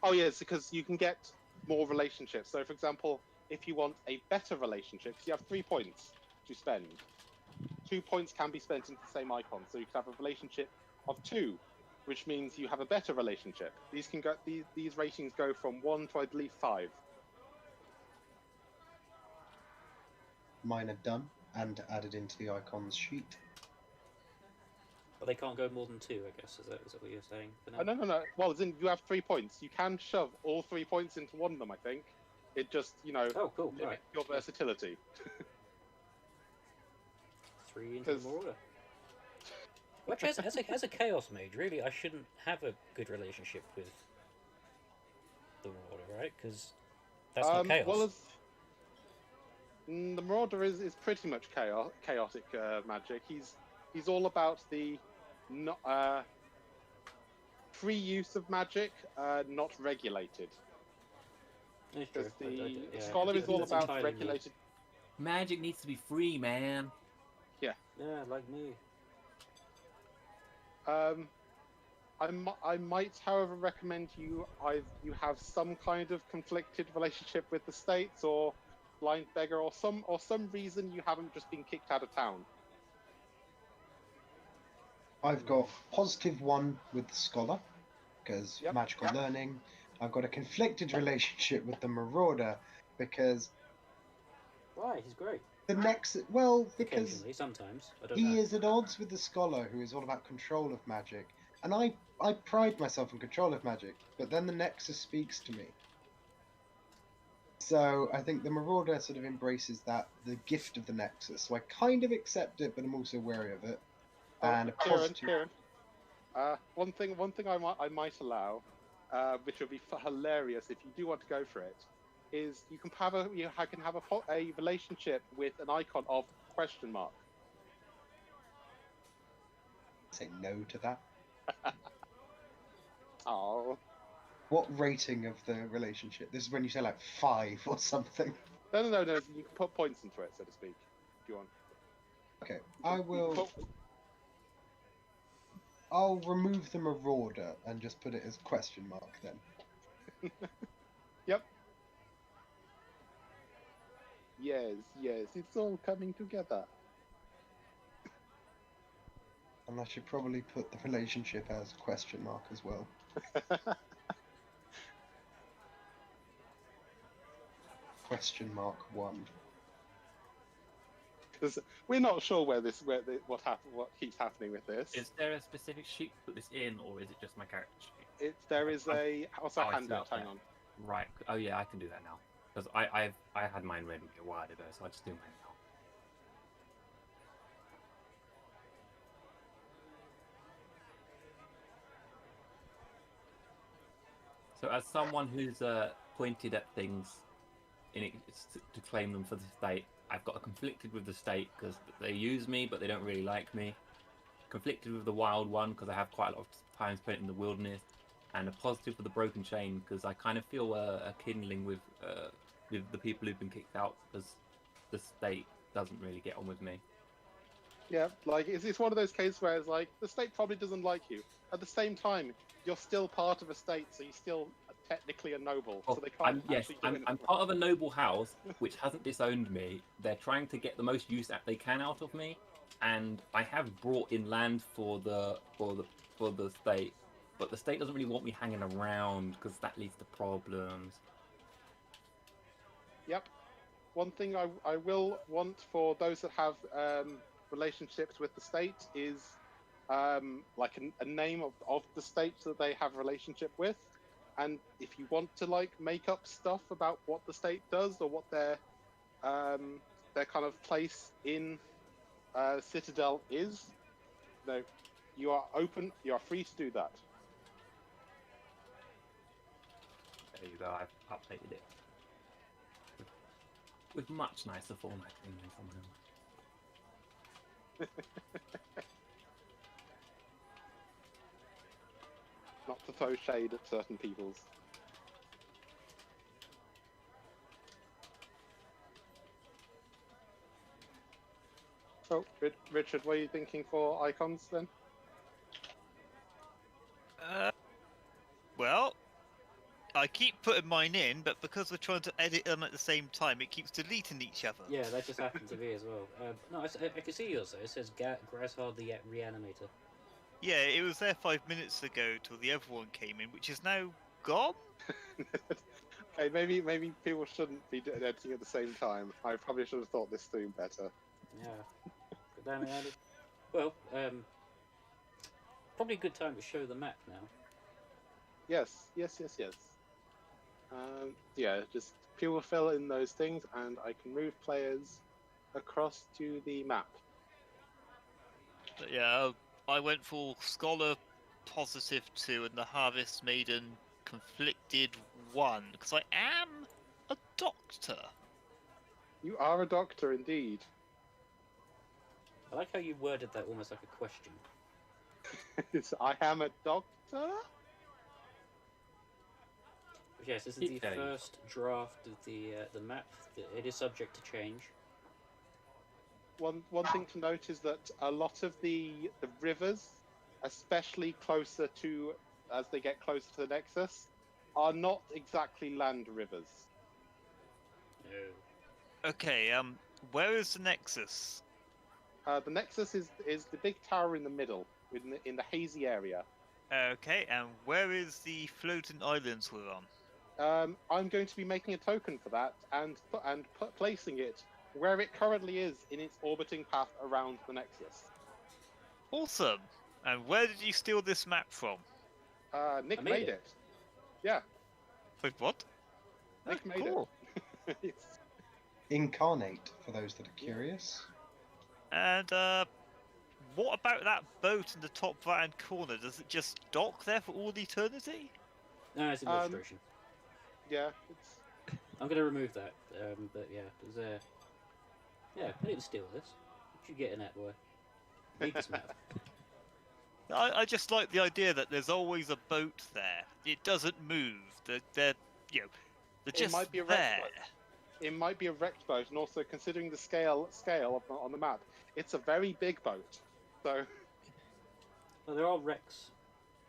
oh yes, because you can get more relationships. So, for example, if you want a better relationship, you have 3 points to spend. 2 points can be spent into the same icon, so you can have a relationship of 2, which means you have a better relationship. These can go. These ratings go from 1 to I believe 5. Mine are done and added into the icons sheet. But they can't go more than 2, I guess. Is that what you're saying? For now? No. Well, as in you have 3 points. You can shove all 3 points into one of them. I think it just Oh, cool. limits Right. your versatility. 3 into the Marauder. Which, as a Chaos Mage, really, I shouldn't have a good relationship with the Marauder, right? Because that's not Chaos. Well, the Marauder is pretty much chaotic magic. He's all about the free use of magic, not regulated. Because the Scholar is all about regulated. Magic needs to be free, man. Yeah, like me. I might, however, recommend you have some kind of conflicted relationship with the states or blind beggar or some reason you haven't just been kicked out of town. I've got +1 with the Scholar because magical learning. I've got a conflicted relationship with the Marauder because why? He's great. The next, because sometimes he is at odds with the Scholar, who is all about control of magic, and I pride myself in control of magic, but then the Nexus speaks to me. So I think the Marauder sort of embraces the gift of the Nexus. So I kind of accept it, but I'm also wary of it. And Kieran, one thing I might allow, which would be hilarious if you do want to go for it, is you can have a relationship with an icon of ? Say no to that. Oh. What rating of the relationship? This is when you say like 5 or something. No. You can put points into it, so to speak, if you want. Okay, I'll remove the Marauder and just put it as ? then. Yep. Yes, it's all coming together. And I should probably put the relationship as ? as well. (1). Because we're not sure what keeps happening with this. Is there a specific sheet to put this in, or is it just my character sheet? There is a handout. Hang on. Right. Oh yeah, I can do that now. Because I had mine ready a while ago, so I just do mine now. So as someone who's pointed at things to claim them for the state, I've got conflicted with the state because they use me, but they don't really like me. Conflicted with the wild one because I have quite a lot of time spent in the wilderness, and a positive for the broken chain because I kind of feel a kindling with the people who've been kicked out because the state doesn't really get on with me. Yeah, like it's one of those cases where it's like the state probably doesn't like you. At the same time, you're still part of a state, so you're still technically a noble. So they can't. I'm part of a noble house which hasn't disowned me. They're trying to get the most use that they can out of me, and I have brought in land for the state, but the state doesn't really want me hanging around because that leads to problems. Yep. One thing I will want for those that have relationships with the state is like a name of the state that they have a relationship with, and if you want to like make up stuff about what the state does or what their kind of place in Citadel is, you are open. You are free to do that. There you go. I've updated it with much nicer formatting than someone else. Not to throw shade at certain people's. So, Richard, what are you thinking for icons then? Well, I keep putting mine in, but because we're trying to edit them at the same time, it keeps deleting each other. Yeah, that just happened to me as well. No, I can see yours though. It says Grasshard the Reanimator. Yeah, it was there 5 minutes ago till the other one came in, which is now gone. Okay, maybe people shouldn't be editing at the same time. I probably should have thought this through better. Yeah. But damn it, Andy. Well, probably a good time to show the map now. Yes. Yeah, just people fill in those things, and I can move players across to the map. But yeah, I went for Scholar positive 2 and the Harvest Maiden conflicted 1 because I am a doctor. You are a doctor indeed. I like how you worded that almost like a question. I am a doctor? But yes, this is the first draft of the map. It is subject to change. One thing to note is that a lot of the rivers, especially closer to, as they get closer to the Nexus, are not exactly land rivers. No. Okay, where is the Nexus? The Nexus is the big tower in the middle, in the hazy area. Okay, and where is the floating islands we're on? I'm going to be making a token for that and placing it where it currently is in its orbiting path around the Nexus. Awesome. And where did you steal this map from? Nick made it. Yeah. Wait, what? Nick made cool. it. Incarnate, for those that are curious. And what about that boat in the top right-hand corner? Does it just dock there for all eternity? No, it's an illustration. Yeah, I'm going to remove that. But yeah, there's yeah, I didn't steal this. What you getting at, boy? Read this map. I just like the idea that there's always a boat there. It doesn't move. They're just might be a there. It might be a wrecked boat, and also considering the scale on the map, it's a very big boat. So, well, there are wrecks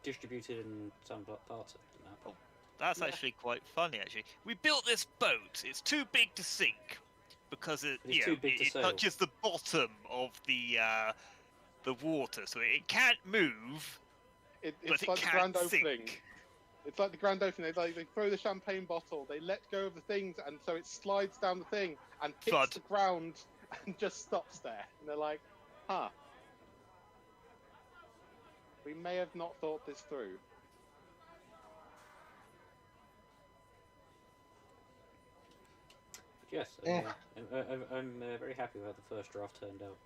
distributed in some parts of the map. Oh, that's actually quite funny. Actually, we built this boat. It's too big to sink because it touches the bottom of the water, so it can't move. It's but like it the can't grand sink. opening. It's like the grand opening. They throw the champagne bottle, they let go of the things, and so it slides down the thing and hits the ground and just stops there. And they're like, huh. We may have not thought this through. But yes, I'm very happy with how the first draft turned out.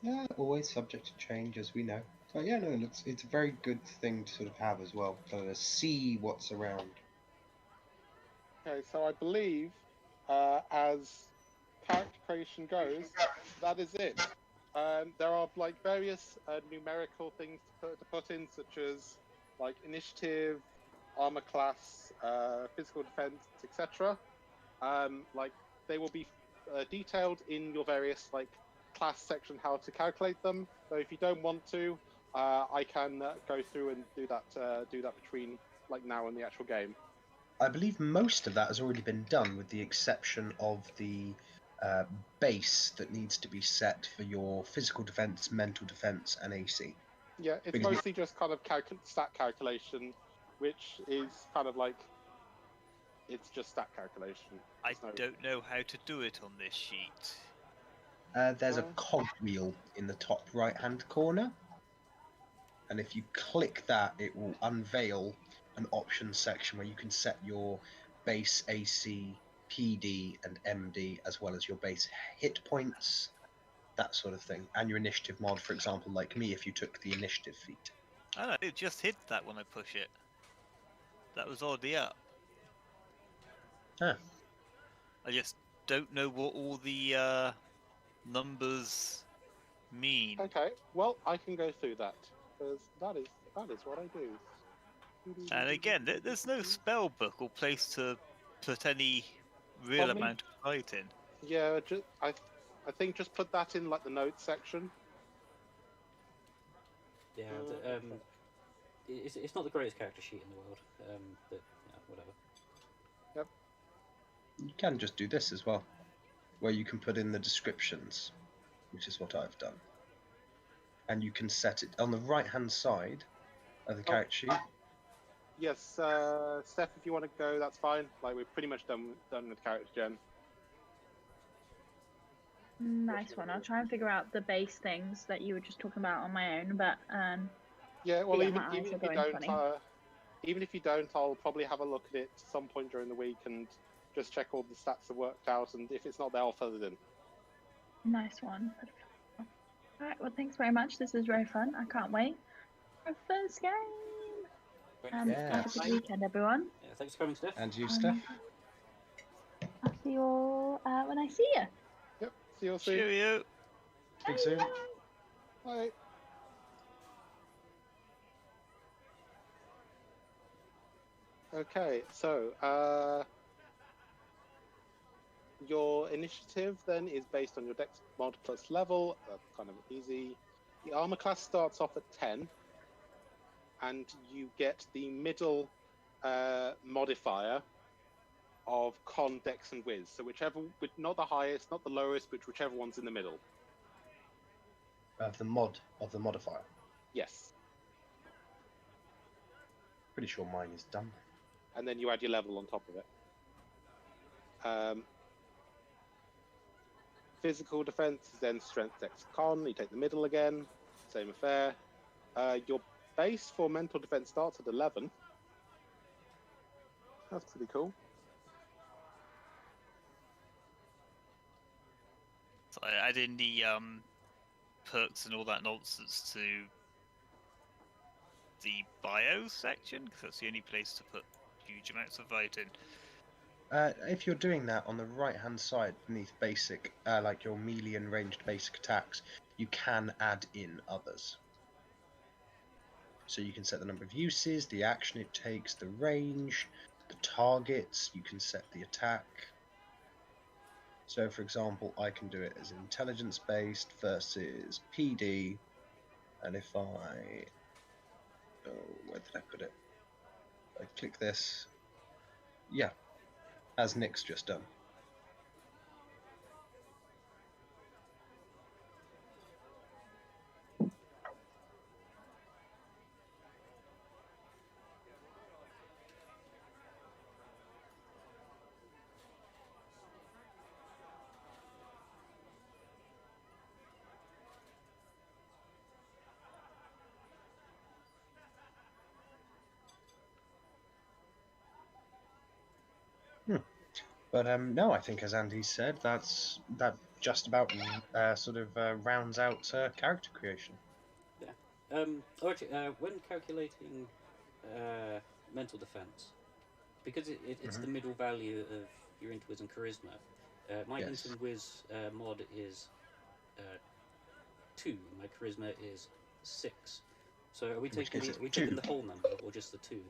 Yeah, always subject to change, as we know. So yeah, no, it's a very good thing to sort of have as well, to see what's around. Okay, so I believe, as character creation goes, that is it. There are like various numerical things to put in, such as like initiative, armor class, physical defense, etc. Like they will be detailed in your various like class section how to calculate them. So if you don't want to, I can go through and do that between like now and the actual game. I believe most of that has already been done, with the exception of the base that needs to be set for your physical defense, mental defense, and AC. Yeah, it's mostly just kind of stat calculation, which is kind of like it's just stat calculation. I don't know how to do it on this sheet. There's a cogwheel in the top right-hand corner, and if you click that, it will unveil an options section where you can set your base AC, PD, and MD, as well as your base hit points, that sort of thing, and your initiative mod, for example, like me, if you took the initiative feat. Oh, it just hit that when I push it. That was already up. Huh. I just don't know what all the numbers mean. Okay, well, I can go through that because that is what I do. And again, there's no spell book or place to put any real Probably- amount of fight in. Yeah, I think just put that in like the notes section. Yeah, it's not the greatest character sheet in the world, but yeah, whatever. You can just do this as well, where you can put in the descriptions, which is what I've done. And you can set it on the right-hand side of the character sheet. Yes, Steph, if you want to go, that's fine. Like we're pretty much done with character gen. Nice one. I'll try and figure out the base things that you were just talking about on my own, but Yeah, well, Yeah, even, my eyes even are if you going don't, funny. even if you don't, I'll probably have a look at it some point during the week and just check all the stats are worked out. And if it's not there, I'll fill it in. nice one. Alright, well, thanks very much. This is very fun. I can't wait for our first game. Have a Yes. good weekend, everyone. Yeah, thanks for coming, Steph. And you, Steph? I'll see you all when I see you. Yep. See you all soon. Cheerio! Speak soon. Bye. Okay, so your initiative then is based on your dex mod plus level. That's kind of easy. The armor class starts off at 10, and you get the middle modifier of con, dex, and whiz. So whichever, not the highest, not the lowest, but whichever one's in the middle. The mod of the modifier. Yes. Pretty sure mine is done. And then you add your level on top of it. Physical defense is then strength, dex, con. You take the middle again. Same affair. Your base for mental defense starts at 11. That's pretty cool. So I add in the perks and all that nonsense to the bio section, because that's the only place to put huge amounts of fight in. If you're doing that on the right-hand side beneath basic, like your melee and ranged basic attacks, you can add in others. So you can set the number of uses, the action it takes, the range, the targets, you can set the attack. So for example, I can do it as intelligence based versus PD, and if I... Oh, where did I put it? I click this. Yeah, as Nick's just done. But no, I think as Andy said, that just about rounds out character creation. Actually, when calculating mental defense, because it's the middle value of your int, wiz, and charisma, my int Yes. and wiz mod is 2. My charisma is 6. So are we Which taking gives it taking 2. the whole number or just the 2?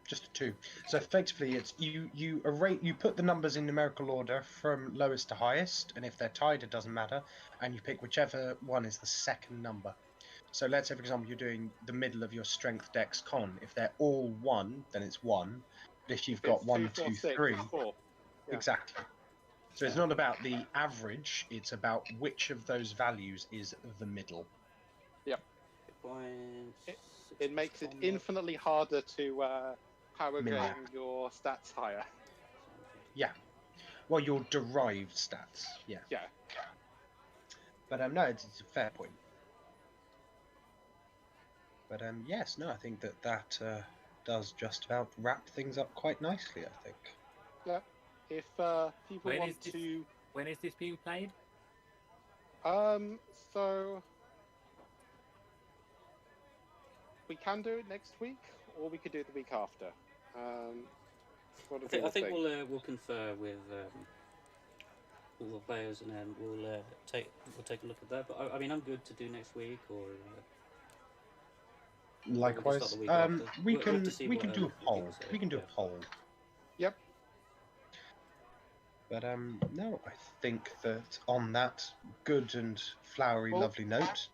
Just a 2. So effectively, it's you put the numbers in numerical order from lowest to highest, and if they're tied, it doesn't matter, and you pick whichever one is the second number. So let's say, for example, you're doing the middle of your strength, dex, con. If they're all 1, then it's 1. But if you've got It's 1, 2, 4, 2, 6, 3, it's 4. Yeah. exactly. So it's not about the average; it's about which of those values is the middle. It makes it infinitely harder to power gain Yeah. your stats higher. Yeah. Well, your derived stats. Yeah. Yeah. But no, it's a fair point. But yes, no, I think that does just about wrap things up quite nicely. I think. Yeah. If people When want is this- to, When is this being played? So we can do it next week, or we could do it the week after. What do I people think think? we'll confer with all the players, and then we'll take a look at that. But I mean, I'm good to do next week, or we can start Likewise, the week after. we We'll have to see can what do a poll. people say. We can do Yeah. a poll. Yep. But no, I think that on that good and flowery, Well, lovely note,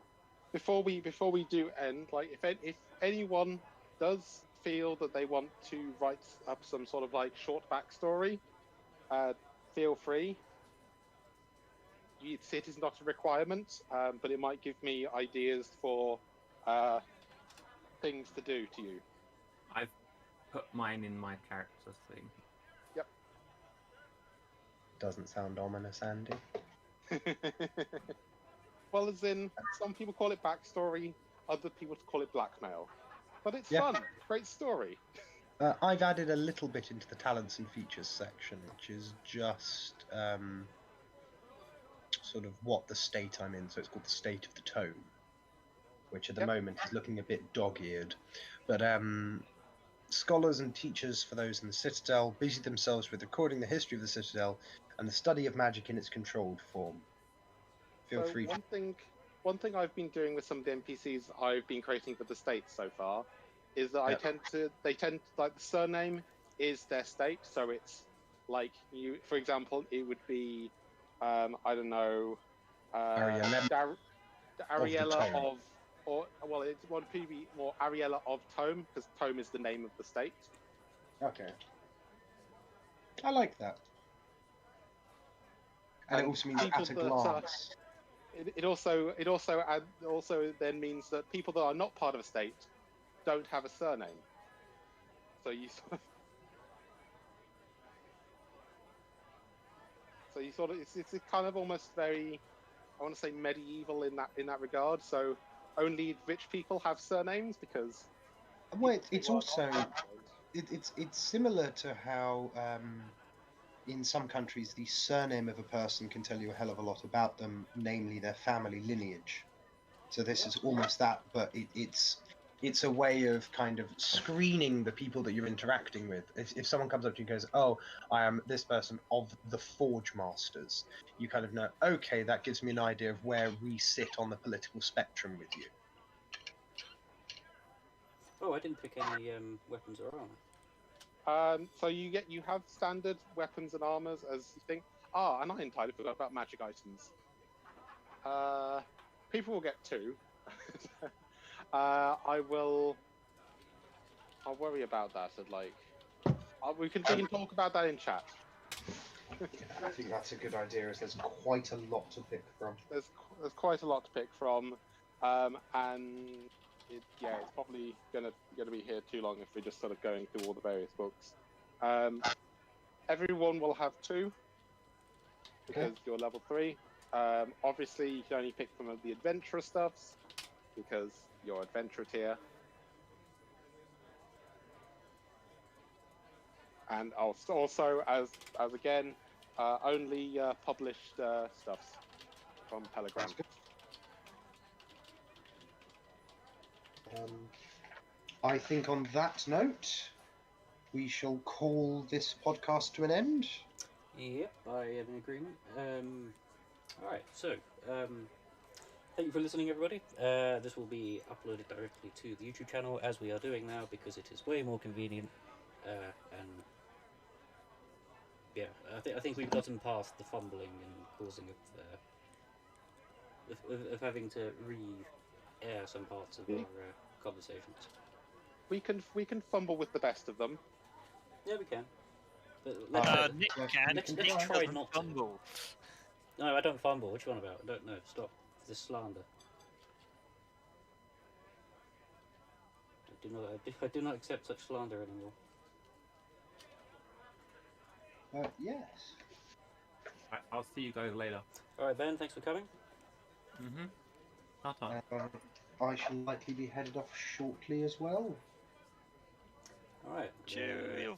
Before we do end, like if anyone does feel that they want to write up some sort of like short backstory, feel free. It is not a requirement, but it might give me ideas for things to do to you. I've put mine in my character thing. doesn't sound ominous, Andy. Well, as in, some people call it backstory, other people call it blackmail. But it's Yeah. fun, great story. I've added a little bit into the talents and features section, which is just sort of what the state I'm in. So it's called the state of the tome, which at the Yep. moment is looking a bit dog-eared. But scholars and teachers for those in the Citadel busy themselves with recording the history of the Citadel and the study of magic in its controlled form. Feel So free. one thing I've been doing with some of the NPCs I've been creating for the state so far is that Yep. they tend like the surname is their state, so it's like you, for example, it would be I don't know, Ariella Ariella Tome. of, or well, it would be more Ariella of Tome, because Tome is the name of the state. Okay. I like that. And it And also means people at a that, glance. It also then means that people that are not part of a state don't have a surname. So you sort of it's kind of almost very, I want to say, medieval in that regard. So only rich people have surnames because Well, it's people also are not- it's similar to how in some countries the surname of a person can tell you a hell of a lot about them, namely their family lineage. So this is almost that, but it's a way of kind of screening the people that you're interacting with. If someone comes up to you and goes, "Oh, I am this person of the Forge Masters," you kind of know, okay, that gives me an idea of where we sit on the political spectrum with you. Oh, I didn't pick any weapons or armor. So you have standard weapons and armors as you think. And I entirely forgot about magic items. People will get two. I'll worry about that at like. We can talk about that in chat. I think that's a good idea, as there's quite a lot to pick from. There's quite a lot to pick from, and it's probably gonna be here too long if we're just sort of going through all the various books. Everyone will have two because you're level 3. Obviously, you can only pick from the adventurer stuffs because you're adventurer tier. And also as again, only published stuffs from Telegram. I think on that note, we shall call this podcast to an end. Yep, I am in agreement. Alright, so, thank you for listening, everybody. This will be uploaded directly to the YouTube channel, as we are doing now, because it is way more convenient. And yeah, I think we've gotten past the fumbling and causing of having to re-air some parts of our conversations. We can fumble with the best of them. Yeah, we can. But let's Nick can. let's Nick try doesn't not to. fumble. No, I don't fumble. What you on about? I don't know. Stop. This slander. I do not accept such slander anymore. Yes. Right, I'll see you guys later. Alright, Ben, thanks for coming. Mm-hmm. Ta-ta. I shall likely be headed off shortly as well. Alright. Cheerio.